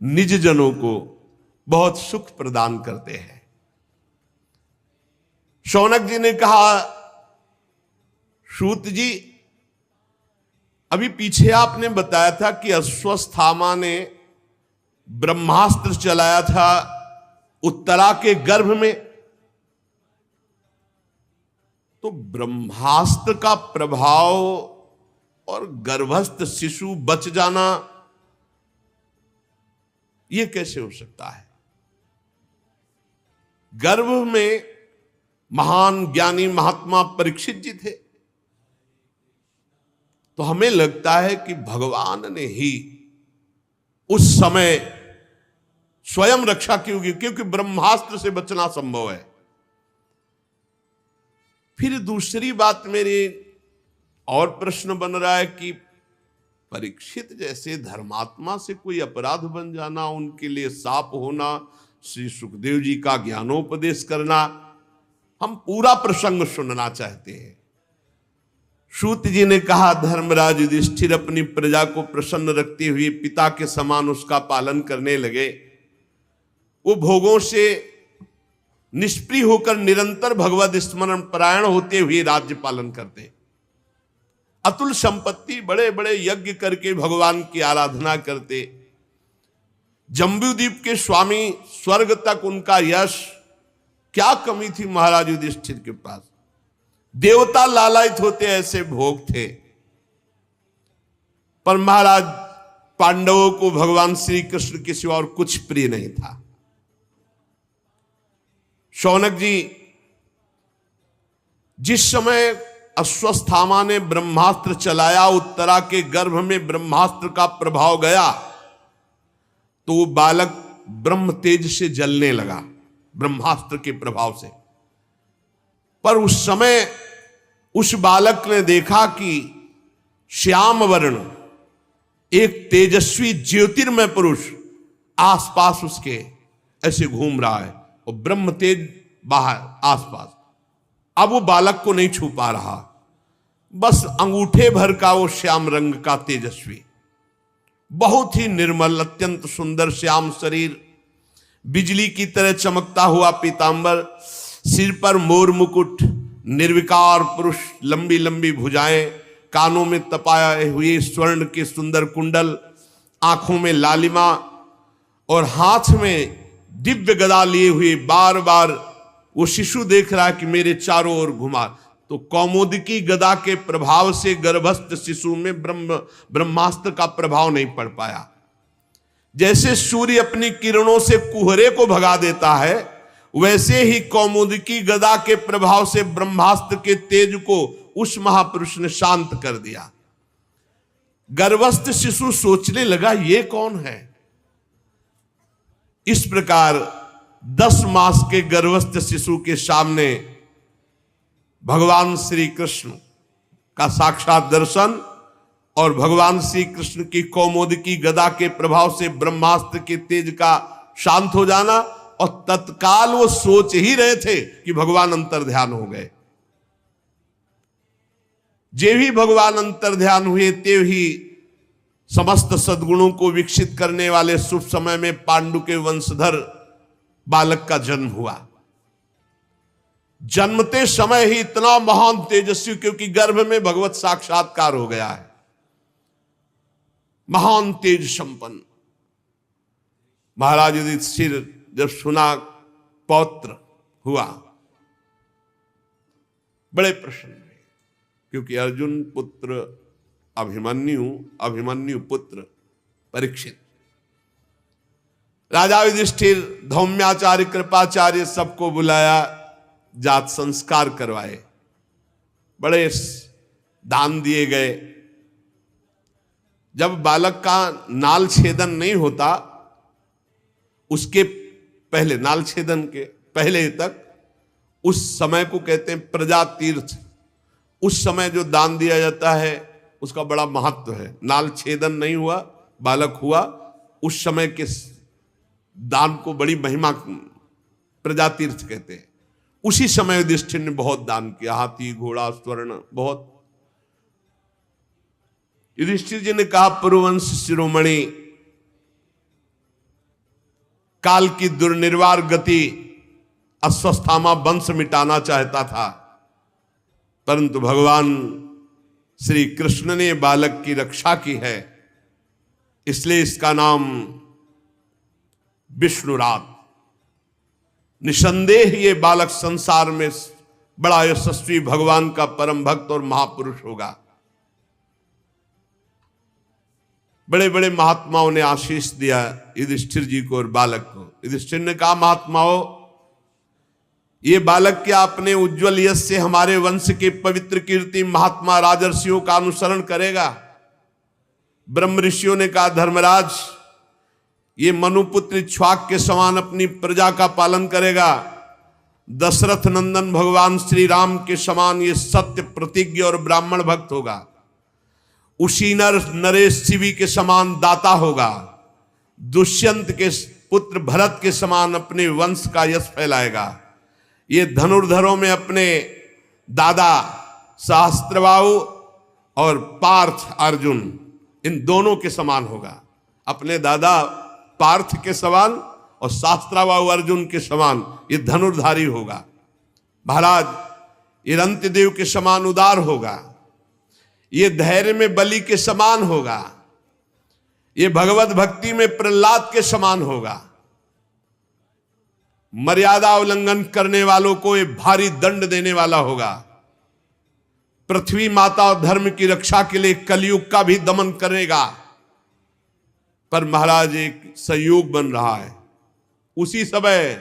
निज जनों को बहुत सुख प्रदान करते हैं। शौनक जी ने कहा, सूत जी अभी पीछे आपने बताया था कि अश्वत्थामा ने ब्रह्मास्त्र चलाया था उत्तरा के गर्भ में, तो ब्रह्मास्त्र का प्रभाव और गर्भस्थ शिशु बच जाना यह कैसे हो सकता है। गर्भ में महान ज्ञानी महात्मा परीक्षित जी थे, तो हमें लगता है कि भगवान ने ही उस समय स्वयं रक्षा की होगी, क्योंकि ब्रह्मास्त्र से बचना संभव है। फिर दूसरी बात मेरी और प्रश्न बन रहा है कि परीक्षित जैसे धर्मात्मा से कोई अपराध बन जाना, उनके लिए शाप होना, श्री सुखदेव जी का ज्ञानोपदेश करना, हम पूरा प्रसंग सुनना चाहते हैं। सूत जी ने कहा, धर्मराज युधिष्ठिर अपनी प्रजा को प्रसन्न रखते हुए पिता के समान उसका पालन करने लगे। वो भोगों से निष्प्रिय होकर निरंतर भगवत स्मरण परायण होते हुए राज्य पालन करते। अतुल संपत्ति, बड़े बड़े यज्ञ करके भगवान की आराधना करते। जम्बूद्वीप के स्वामी, स्वर्ग तक उनका यश, क्या कमी थी महाराज युधिष्ठिर के पास। देवता लालायित होते ऐसे भोग थे। पर महाराज पांडवों को भगवान श्री कृष्ण के सिवा और कुछ प्रिय नहीं था। शौनक जी, जिस समय अश्वत्थामा ने ब्रह्मास्त्र चलाया, उत्तरा के गर्भ में ब्रह्मास्त्र का प्रभाव गया तो वो बालक ब्रह्म तेज से जलने लगा ब्रह्मास्त्र के प्रभाव से। पर उस समय उस बालक ने देखा कि श्याम वर्ण एक तेजस्वी ज्योतिर्मय पुरुष आसपास उसके ऐसे घूम रहा है और ब्रह्म तेज बाहर आसपास। अब वो बालक को नहीं छू पा रहा, बस अंगूठे भर का वो श्याम रंग का तेजस्वी, बहुत ही निर्मल, अत्यंत सुंदर श्याम शरीर, बिजली की तरह चमकता हुआ पीतांबर, सिर पर मोर मुकुट, निर्विकार पुरुष, लंबी लंबी भुजाएं, कानों में तपाए हुए स्वर्ण के सुंदर कुंडल, आंखों में लालिमा और हाथ में दिव्य गदा लिए हुए बार बार वो शिशु देख रहा है कि मेरे चारों ओर घुमा। तो कौमुदकी गदा के प्रभाव से गर्भस्थ शिशु में ब्रह्मास्त्र का प्रभाव नहीं पड़ पाया। जैसे सूर्य अपनी किरणों से कुहरे को भगा देता है, वैसे ही कौमुदकी गदा के प्रभाव से ब्रह्मास्त्र के तेज को उस महापुरुष ने शांत कर दिया। गर्भस्थ शिशु सोचने लगा, ये कौन है। इस प्रकार 10 मास के गर्भस्थ शिशु के सामने भगवान श्री कृष्ण का साक्षात दर्शन और भगवान श्री कृष्ण की कौमुदकी गदा के प्रभाव से ब्रह्मास्त्र के तेज का शांत हो जाना, और तत्काल वो सोच ही रहे थे कि भगवान अंतर्ध्यान हो गए। जे भी भगवान अंतर्ध्यान हुए ते ही समस्त सद्गुणों को विकसित करने वाले शुभ समय में पांडु के वंशधर बालक का जन्म हुआ। जन्मते समय ही इतना महान तेजस्वी, क्योंकि गर्भ में भगवत साक्षात्कार हो गया है, महान तेज संपन्न। महाराज युधिष्ठिर जब सुना पौत्र हुआ, बड़े प्रसन्न हुए, क्योंकि अर्जुन पुत्र अभिमन्यु, अभिमन्यु पुत्र परीक्षित। राजा युधिष्ठिर, धौम्याचार्य, कृपाचार्य सबको बुलाया, जात संस्कार करवाए, बड़े दान दिए गए। जब बालक का नाल छेदन नहीं होता, उसके पहले, नाल छेदन के पहले तक, उस समय को कहते हैं प्रजा तीर्थ। उस समय जो दान दिया जाता है उसका बड़ा महत्व है। नाल छेदन नहीं हुआ, बालक हुआ, उस समय के दान को बड़ी महिमा, प्रजा तीर्थ कहते हैं। उसी समय युधिष्ठिर ने बहुत दान किया, हाथी, घोड़ा, स्वर्ण, बहुत। युधिष्ठिर जी ने कहा, पुरुवंश शिरोमणि, काल की दुर्निर्वार गति अश्वत्थामा वंश मिटाना चाहता था, परंतु भगवान श्री कृष्ण ने बालक की रक्षा की है, इसलिए इसका नाम विष्णुरात। निसंदेह ये बालक संसार में बड़ा यशस्वी भगवान का परम भक्त और महापुरुष होगा। बड़े बड़े महात्माओं ने आशीष दिया युधिष्ठिर जी को और बालक को। युधिष्ठिर ने कहा, महात्माओं, ये बालक क्या अपने उज्जवल यश से हमारे वंश के पवित्र कीर्ति महात्मा राजर्षियों का अनुसरण करेगा? ब्रह्म ऋषियों ने कहा, धर्मराज, ये मनुपुत्र इक्ष्वाक के समान अपनी प्रजा का पालन करेगा। दशरथ नंदन भगवान श्री राम के समान ये सत्य प्रतिज्ञ और ब्राह्मण भक्त होगा। उशीनर नरेश शिवी के समान दाता होगा। दुष्यंत के पुत्र भरत के समान अपने वंश का यश फैलाएगा। ये धनुर्धरों में अपने दादा सहस्त्रबाहु और पार्थ अर्जुन इन दोनों के समान होगा। अपने दादा पार्थ के समान और शास्त्राबाहु अर्जुन के समान ये धनुर्धारी होगा। महाराज ये रंतिदेव के समान उदार होगा, ये धैर्य में बलि के समान होगा, ये भगवत भक्ति में प्रहलाद के समान होगा। मर्यादा उल्लंघन करने वालों को ये भारी दंड देने वाला होगा। पृथ्वी माता और धर्म की रक्षा के लिए कलयुग का भी दमन करेगा। पर महाराज एक संयोग बन रहा है। उसी समय,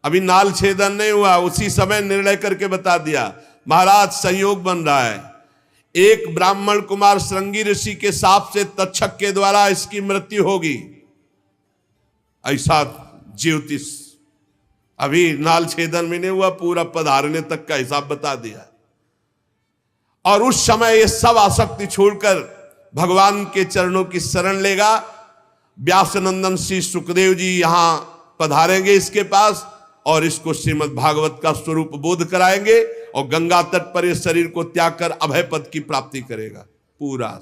अभी नाल छेदन नहीं हुआ, उसी समय निर्णय करके बता दिया महाराज संयोग बन रहा है। एक ब्राह्मण कुमार श्रृंगी ऋषि के साप से तक्षक के द्वारा इसकी मृत्यु होगी, ऐसा ज्योतिष। अभी नाल छेदन में नहीं हुआ, पूरा पधारने तक का हिसाब बता दिया। और उस समय ये सब आसक्ति छोड़कर भगवान के चरणों की शरण लेगा। व्यासनंदन श्री सुखदेव जी यहां पधारेंगे इसके पास और इसको श्रीमद् भागवत का स्वरूप बोध कराएंगे और गंगा तट पर इस शरीर को त्याग कर अभय पद की प्राप्ति करेगा। पूरा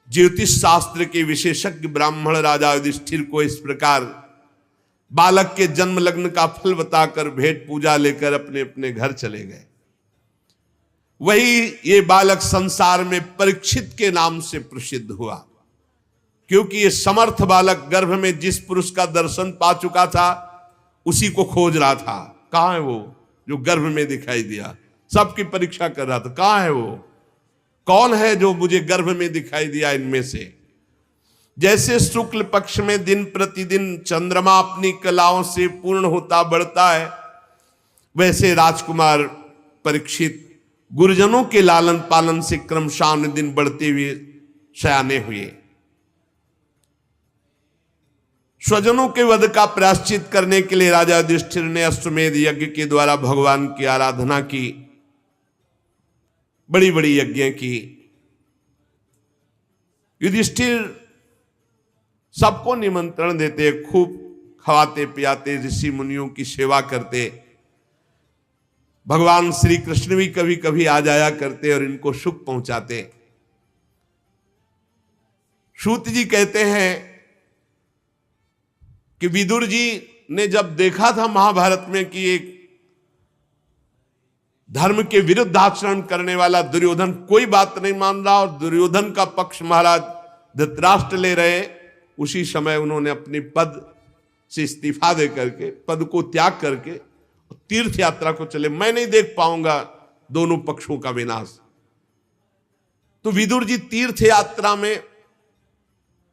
ज्योतिष शास्त्र के विशेषज्ञ ब्राह्मण राजा युधिष्ठिर को इस प्रकार बालक के जन्म लग्न का फल बताकर भेंट पूजा लेकर अपने अपने घर चले गए। वही ये बालक संसार में परीक्षित के नाम से प्रसिद्ध हुआ, क्योंकि ये समर्थ बालक गर्भ में जिस पुरुष का दर्शन पा चुका था उसी को खोज रहा था। कहां है वो जो गर्भ में दिखाई दिया? सबकी परीक्षा कर रहा था, कहां है वो, कौन है जो मुझे गर्भ में दिखाई दिया इनमें से। जैसे शुक्ल पक्ष में दिन प्रतिदिन चंद्रमा अपनी कलाओं से पूर्ण होता बढ़ता है, वैसे राजकुमार परीक्षित गुरुजनों के लालन पालन से क्रमशः दिन बढ़ते हुए सयाने हुए। स्वजनों के वध का प्रायश्चित करने के लिए राजा युधिष्ठिर ने अश्वमेध यज्ञ के द्वारा भगवान की आराधना की, बड़ी बड़ी यज्ञ की। युधिष्ठिर सबको निमंत्रण देते, खूब खवाते पियाते, ऋषि मुनियों की सेवा करते। भगवान श्री कृष्ण भी कभी कभी आ जाया करते और इनको सुख पहुंचाते। सूत जी कहते हैं कि विदुर जी ने जब देखा था महाभारत में कि एक धर्म के विरुद्ध आचरण करने वाला दुर्योधन कोई बात नहीं मान रहा और दुर्योधन का पक्ष महाराज धृतराष्ट्र ले रहे, उसी समय उन्होंने अपनी पद से इस्तीफा दे करके, पद को त्याग करके तीर्थ यात्रा को चले। मैं नहीं देख पाऊंगा दोनों पक्षों का विनाश। तो विदुर जी तीर्थ यात्रा में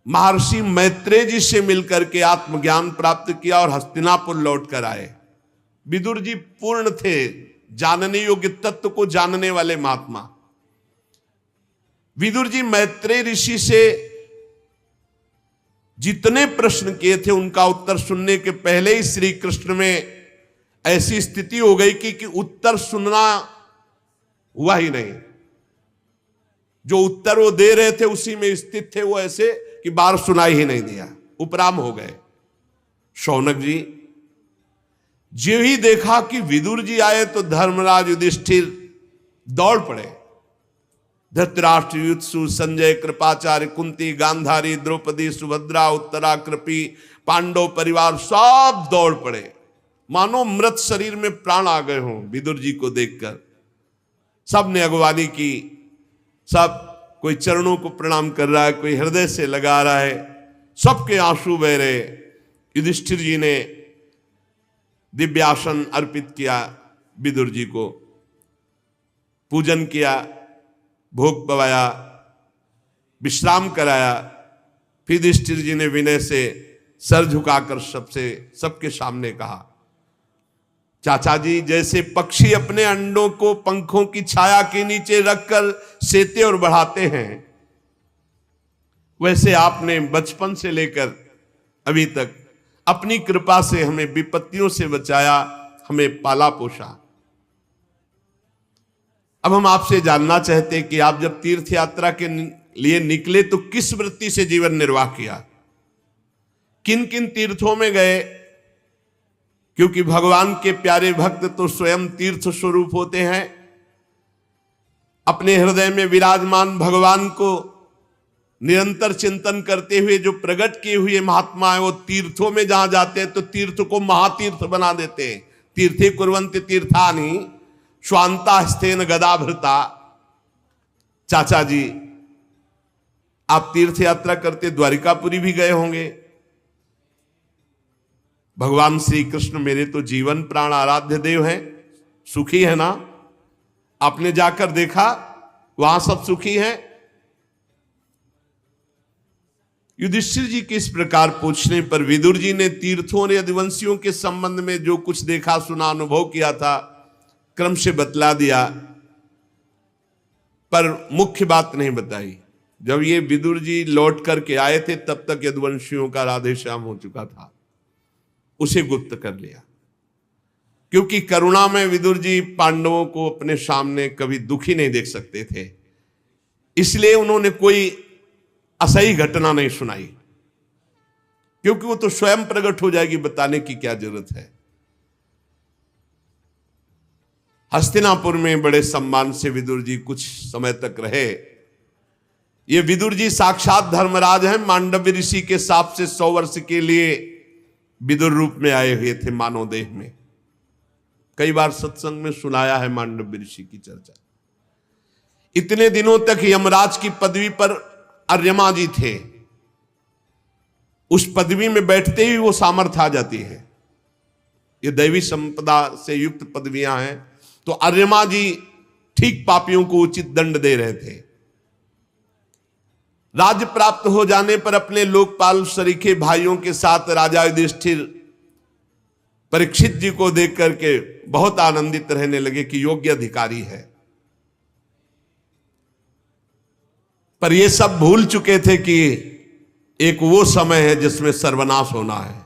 महर्षि मैत्रेय जी से मिलकर के आत्मज्ञान प्राप्त किया और हस्तिनापुर लौट कर आए। विदुर जी पूर्ण थे, जानने योग्य तत्व को जानने वाले महात्मा। विदुर जी मैत्रेय ऋषि से जितने प्रश्न किए थे उनका उत्तर सुनने के पहले ही श्री कृष्ण में ऐसी स्थिति हो गई कि उत्तर सुनना हुआ ही नहीं। जो उत्तर वो दे रहे थे उसी में स्थित थे वो, ऐसे कि बार सुनाई ही नहीं दिया, उपराम हो गए। शौनक जी जो ही देखा कि विदुर जी आए तो धर्मराज युधिष्ठिर दौड़ पड़े। धृतराष्ट्र, युत्सु, संजय, कृपाचार्य, कुंती, गांधारी, द्रौपदी, सुभद्रा, उत्तरा, कृपी, पांडव परिवार सब दौड़ पड़े, मानो मृत शरीर में प्राण आ गए हों विदुर जी को देखकर। सब ने अगवानी की, सब कोई चरणों को प्रणाम कर रहा है, कोई हृदय से लगा रहा है, सबके आंसू बह रहे। युधिष्ठिर जी ने दिव्यासन अर्पित किया, विदुर जी को पूजन किया, भोग पवाया, विश्राम कराया। फिर युधिष्ठिर जी ने विनय से सर झुकाकर सबके सामने कहा, चाचा जी, जैसे पक्षी अपने अंडों को पंखों की छाया के नीचे रखकर सेते और बढ़ाते हैं, वैसे आपने बचपन से लेकर अभी तक अपनी कृपा से हमें विपत्तियों से बचाया, हमें पाला पोषा। अब हम आपसे जानना चाहते हैं कि आप जब तीर्थ यात्रा के लिए निकले तो किस वृत्ति से जीवन निर्वाह किया, किन किन तीर्थों में गए, क्योंकि भगवान के प्यारे भक्त तो स्वयं तीर्थ स्वरूप होते हैं। अपने हृदय में विराजमान भगवान को निरंतर चिंतन करते हुए जो प्रकट किए हुए महात्मा है, वो तीर्थों में जहां जाते हैं तो तीर्थ को महातीर्थ बना देते हैं। तीर्थे कुर्वन्ति तीर्थानि स्वांता हस्तेन गदाभृता। चाचा जी, आप तीर्थ यात्रा करते द्वारिकापुरी भी गए होंगे। भगवान श्री कृष्ण मेरे तो जीवन प्राण आराध्य देव हैं, सुखी है ना? आपने जाकर देखा वहां सब सुखी हैं? युधिष्ठिर जी के इस प्रकार पूछने पर विदुर जी ने तीर्थों और यदुवंशियों के संबंध में जो कुछ देखा सुना अनुभव किया था क्रम से बतला दिया, पर मुख्य बात नहीं बताई। जब ये विदुर जी लौट करके आए थे तब तक यदुवंशियों का राधेश्याम हो चुका था, उसे गुप्त कर लिया। क्योंकि करुणा में विदुर जी पांडवों को अपने सामने कभी दुखी नहीं देख सकते थे, इसलिए उन्होंने कोई असही घटना नहीं सुनाई, क्योंकि वो तो स्वयं प्रकट हो जाएगी, बताने की क्या जरूरत है। हस्तिनापुर में बड़े सम्मान से विदुर जी कुछ समय तक रहे। ये विदुर जी साक्षात धर्मराज हैं, मांडव्य ऋषि के साप से 100 वर्ष के लिए विदुर रूप में आए हुए थे मानव देह में। कई बार सत्संग में सुनाया है मांडव्य ऋषि की चर्चा। इतने दिनों तक यमराज की पदवी पर अर्यमा जी थे, उस पदवी में बैठते ही वो सामर्थ्य आ जाती है। ये दैवी संपदा से युक्त पदवियां हैं। तो अर्यमा जी ठीक पापियों को उचित दंड दे रहे थे। राज्य प्राप्त हो जाने पर अपने लोकपाल सरीखे भाइयों के साथ राजा युधिष्ठिर परीक्षित जी को देख करके बहुत आनंदित रहने लगे कि योग्य अधिकारी है। पर ये सब भूल चुके थे कि एक वो समय है जिसमें सर्वनाश होना है।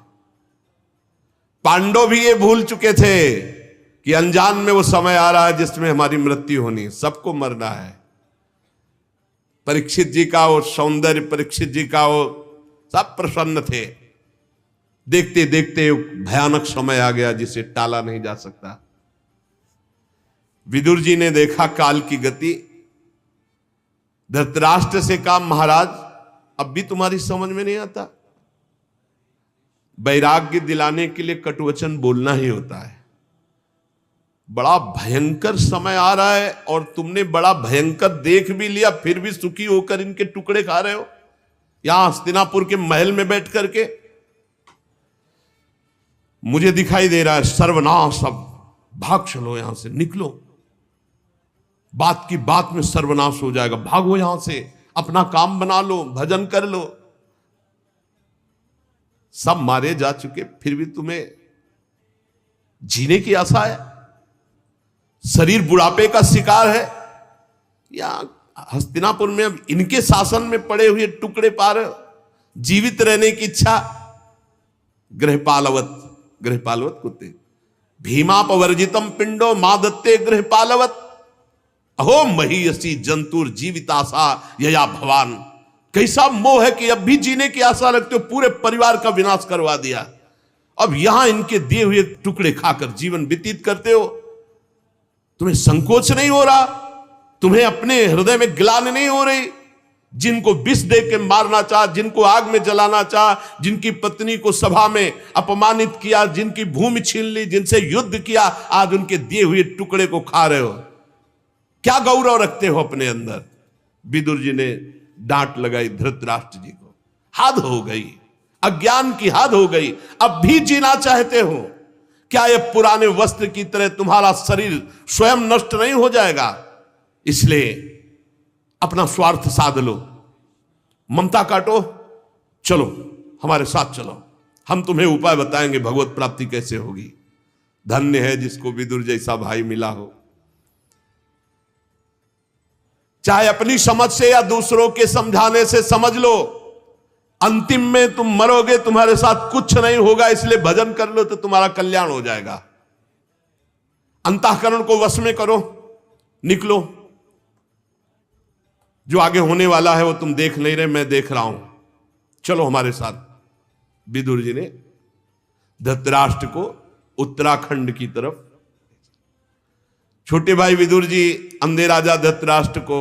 पांडव भी ये भूल चुके थे कि अनजान में वो समय आ रहा है जिसमें हमारी मृत्यु होनी है, सबको मरना है। परीक्षित जी का वो सौंदर्य, परीक्षित जी का वो सब प्रसन्न थे। देखते देखते भयानक समय आ गया जिसे टाला नहीं जा सकता। विदुर जी ने देखा काल की गति, धृतराष्ट्र से कहा महाराज अब भी तुम्हारी समझ में नहीं आता। वैराग्य दिलाने के लिए कटुवचन बोलना ही होता है। बड़ा भयंकर समय आ रहा है और तुमने बड़ा भयंकर देख भी लिया, फिर भी सुखी होकर इनके टुकड़े खा रहे हो यहां हस्तिनापुर के महल में बैठ करके। मुझे दिखाई दे रहा है सर्वनाश, अब भाग चलो यहां से, निकलो, बात की बात में सर्वनाश हो जाएगा, भागो यहां से, अपना काम बना लो, भजन कर लो। सब मारे जा चुके, फिर भी तुम्हें जीने की आशा है? शरीर बुढ़ापे का शिकार है या हस्तिनापुर में अब इनके शासन में पड़े हुए टुकड़े पा रहे हो? जीवित रहने की इच्छा गृहपालवत, गृहपालवत कुत्ते भीमापवर्जितम पिंडो मादत्ते गृहपालवत अहो महीयसी जंतुर जीविताशा यया भवान। कैसा मोह है कि अब भी जीने की आशा रखते हो, पूरे परिवार का विनाश करवा दिया, अब यहां इनके दिए हुए टुकड़े खाकर जीवन व्यतीत करते हो। तुम्हें संकोच नहीं हो रहा? तुम्हें अपने हृदय में ग्लानि नहीं हो रही? जिनको विष दे के मारना चाह, जिनको आग में जलाना चाह, जिनकी पत्नी को सभा में अपमानित किया, जिनकी भूमि छीन ली, जिनसे युद्ध किया, आज उनके दिए हुए टुकड़े को खा रहे हो। क्या गौरव रखते हो अपने अंदर? विदुर जी ने डांट लगाई धृतराष्ट्र जी को। हद हो गई, अज्ञान की हद हो गई। अब भी जीना चाहते हो क्या? ये पुराने वस्त्र की तरह तुम्हारा शरीर स्वयं नष्ट नहीं हो जाएगा? इसलिए अपना स्वार्थ साध लो, ममता काटो, चलो हमारे साथ चलो, हम तुम्हें उपाय बताएंगे भगवत प्राप्ति कैसे होगी। धन्य है जिसको विदुर जैसा भाई मिला हो। चाहे अपनी समझ से या दूसरों के समझाने से समझ लो, अंतिम में तुम मरोगे, तुम्हारे साथ कुछ नहीं होगा, इसलिए भजन कर लो तो तुम्हारा कल्याण हो जाएगा। अंतःकरण को वश में करो, निकलो। जो आगे होने वाला है वो तुम देख नहीं रहे, मैं देख रहा हूं, चलो हमारे साथ। विदुर जी ने धृतराष्ट्र को उत्तराखंड की तरफ छोटे भाई विदुर जी अंधे राजा धृतराष्ट्र को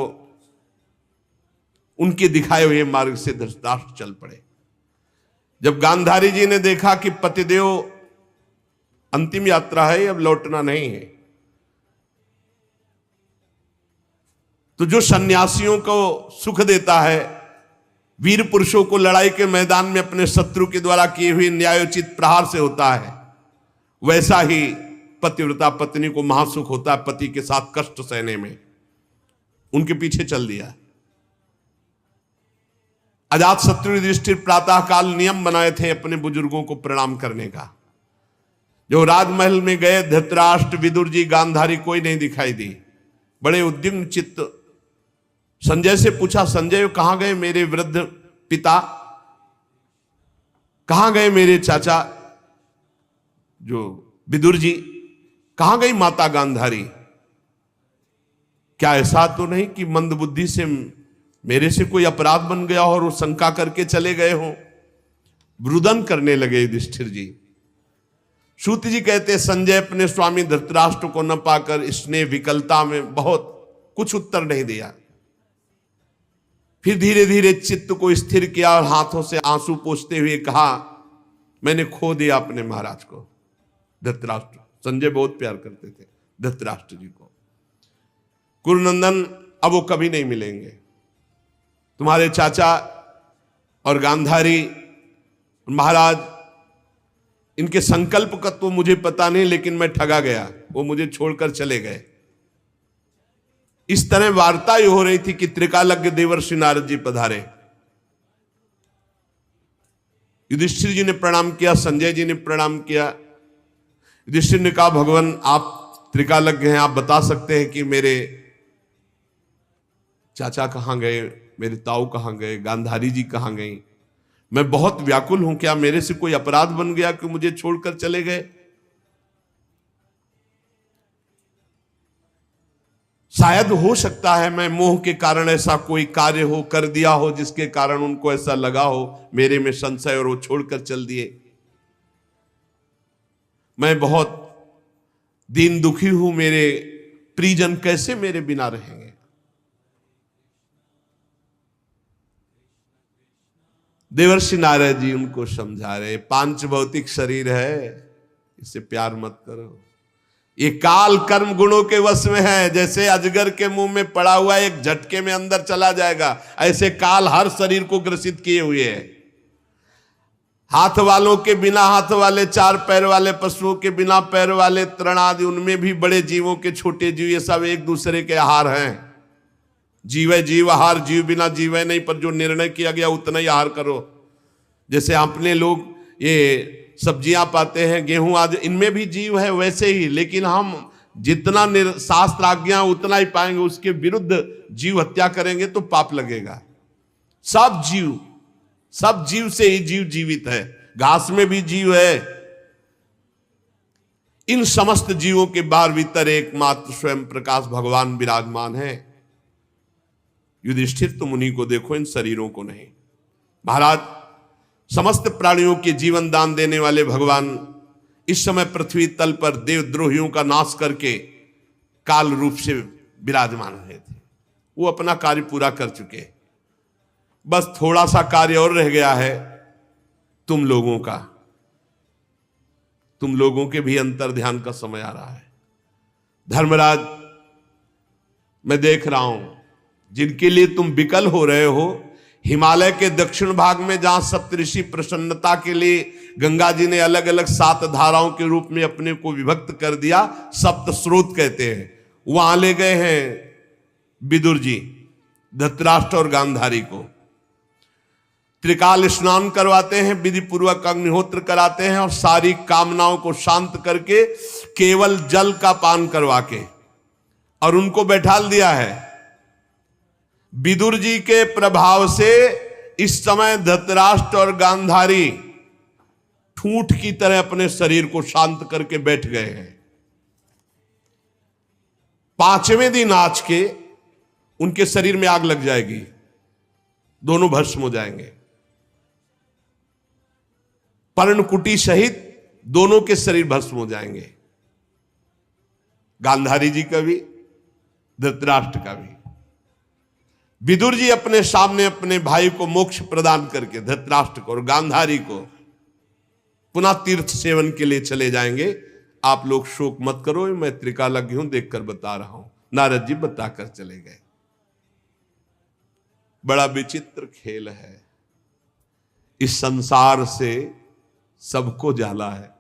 उनके दिखाए हुए मार्ग से धृतराष्ट्र चल पड़े। जब गांधारी जी ने देखा कि पतिदेव अंतिम यात्रा है, अब लौटना नहीं है, तो जो सन्यासियों को सुख देता है, वीर पुरुषों को लड़ाई के मैदान में अपने शत्रु के द्वारा किए हुए न्यायोचित प्रहार से होता है, वैसा ही पतिव्रता पत्नी को महासुख होता है पति के साथ कष्ट सहने में। उनके पीछे चल दिया। अजात शत्रु युधिष्ठिर प्रातः काल नियम बनाए थे अपने बुजुर्गों को प्रणाम करने का। जो राजमहल में गए, धृतराष्ट्र, विदुर जी, गांधारी, कोई नहीं दिखाई दी। बड़े उद्विग्न चित्त संजय से पूछा, संजय कहां गए मेरे वृद्ध पिता, कहां गए मेरे चाचा जो विदुर जी, कहां गई माता गांधारी? क्या ऐसा तो नहीं कि मंदबुद्धि से मेरे से कोई अपराध बन गया और वो शंका करके चले गए हो? रुदन करने लगे युधिष्ठिर जी। सूत जी कहते, संजय अपने स्वामी धृतराष्ट्र को न पाकर स्नेह विकलता में बहुत कुछ उत्तर नहीं दिया। फिर धीरे धीरे चित्त को स्थिर किया और हाथों से आंसू पोंछते हुए कहा, मैंने खो दिया अपने महाराज को। धृतराष्ट्र, संजय बहुत प्यार करते थे धृतराष्ट्र जी को। कुरुनंदन, अब वो कभी नहीं मिलेंगे। तुम्हारे चाचा और गांधारी महाराज, इनके संकल्प का तो मुझे पता नहीं, लेकिन मैं ठगा गया, वो मुझे छोड़कर चले गए। इस तरह वार्ता ही हो रही थी कि त्रिकालज्ञ देवर्षि नारद जी पधारे। युधिष्ठिर जी ने प्रणाम किया, संजय जी ने प्रणाम किया। युधिष्ठिर ने कहा, भगवान आप त्रिकालज्ञ हैं, आप बता सकते हैं कि मेरे चाचा कहां गए, मेरे ताऊ कहां गए, गांधारी जी कहां गई? मैं बहुत व्याकुल हूं, क्या मेरे से कोई अपराध बन गया कि मुझे छोड़कर चले गए? शायद हो सकता है मैं मोह के कारण ऐसा कोई कार्य हो कर दिया हो जिसके कारण उनको ऐसा लगा हो मेरे में संशय और वो छोड़कर चल दिए। मैं बहुत दीन दुखी हूं, मेरे प्रियजन कैसे मेरे बिना रहेंगे? देवर्षि नारद जी उनको समझा रहे, पांच भौतिक शरीर है, इससे प्यार मत करो। ये काल कर्म गुणों के वश में है। जैसे अजगर के मुंह में पड़ा हुआ एक झटके में अंदर चला जाएगा, ऐसे काल हर शरीर को ग्रसित किए हुए है। हाथ वालों के बिना हाथ वाले, चार पैर वाले पशुओं के बिना पैर वाले, तृण आदि, उनमें भी बड़े जीवों के छोटे जीव, ये सब एक दूसरे के आहार हैं। जीव जीव आहार, जीव बिना जीव नहीं, पर जो निर्णय किया गया उतना ही आहार करो। जैसे अपने लोग ये सब्जियां पाते हैं, गेहूं आदि, इनमें भी जीव है वैसे ही, लेकिन हम जितना शास्त्र आज्ञा उतना ही पाएंगे, उसके विरुद्ध जीव हत्या करेंगे तो पाप लगेगा। सब जीव से ही जीव जीवित है, घास में भी जीव है। इन समस्त जीवों के बाहर भीतर एकमात्र स्वयं प्रकाश भगवान विराजमान है। युधिष्ठिर, तुम उन्हीं को देखो, इन शरीरों को नहीं। महाराज, समस्त प्राणियों के जीवन दान देने वाले भगवान इस समय पृथ्वी तल पर देवद्रोहियों का नाश करके काल रूप से विराजमान रहे थे। वो अपना कार्य पूरा कर चुके, बस थोड़ा सा कार्य और रह गया है तुम लोगों का। तुम लोगों के भी अंतर ध्यान का समय आ रहा है। धर्मराज, मैं देख रहा हूं जिनके लिए तुम विकल हो रहे हो, हिमालय के दक्षिण भाग में जहां सप्तऋषि प्रसन्नता के लिए गंगा जी ने अलग अलग 7 धाराओं के रूप में अपने को विभक्त कर दिया, सप्त स्रोत कहते हैं, वहां ले गए हैं विदुर जी धृतराष्ट्र और गांधारी को। त्रिकाल स्नान करवाते हैं, विधि पूर्वक अग्निहोत्र कराते हैं और सारी कामनाओं को शांत करके केवल जल का पान करवा के और उनको बैठाल दिया है। विदुर जी के प्रभाव से इस समय धृतराष्ट्र और गांधारी ठूंठ की तरह अपने शरीर को शांत करके बैठ गए हैं। 5वें दिन आज के उनके शरीर में आग लग जाएगी, दोनों भस्म हो जाएंगे। पर्णकुटी सहित दोनों के शरीर भस्म हो जाएंगे। गांधारी जी का भी, धृतराष्ट्र का भी। विदुर जी अपने सामने अपने भाई को मोक्ष प्रदान करके, धृतराष्ट्र को और गांधारी को, पुनः तीर्थ सेवन के लिए चले जाएंगे। आप लोग शोक मत करो, मैं त्रिकालज्ञ हूं, देखकर बता रहा हूं। नारद जी बताकर चले गए। बड़ा विचित्र खेल है। इस संसार से सबको जाला है,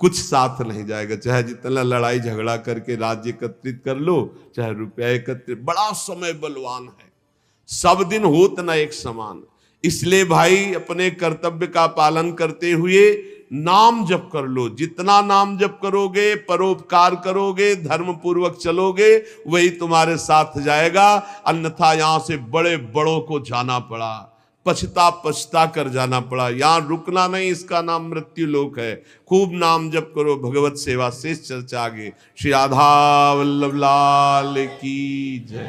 कुछ साथ नहीं जाएगा। चाहे जितना लड़ाई झगड़ा करके राज्य एकत्रित कर लो, चाहे रुपया एकत्रित, बड़ा समय बलवान है, सब दिन होत ना एक समान। इसलिए भाई अपने कर्तव्य का पालन करते हुए नाम जप कर लो। जितना नाम जप करोगे, परोपकार करोगे, धर्म पूर्वक चलोगे, वही तुम्हारे साथ जाएगा। अन्यथा यहां से बड़े बड़ों को जाना पड़ा, पछता कर जाना पड़ा। यहां रुकना नहीं, इसका नाम मृत्यु लोक है। खूब नाम जप करो, भगवत सेवा, शेष चर्चा आगे। श्री राधा वल्लभ लाल की जय।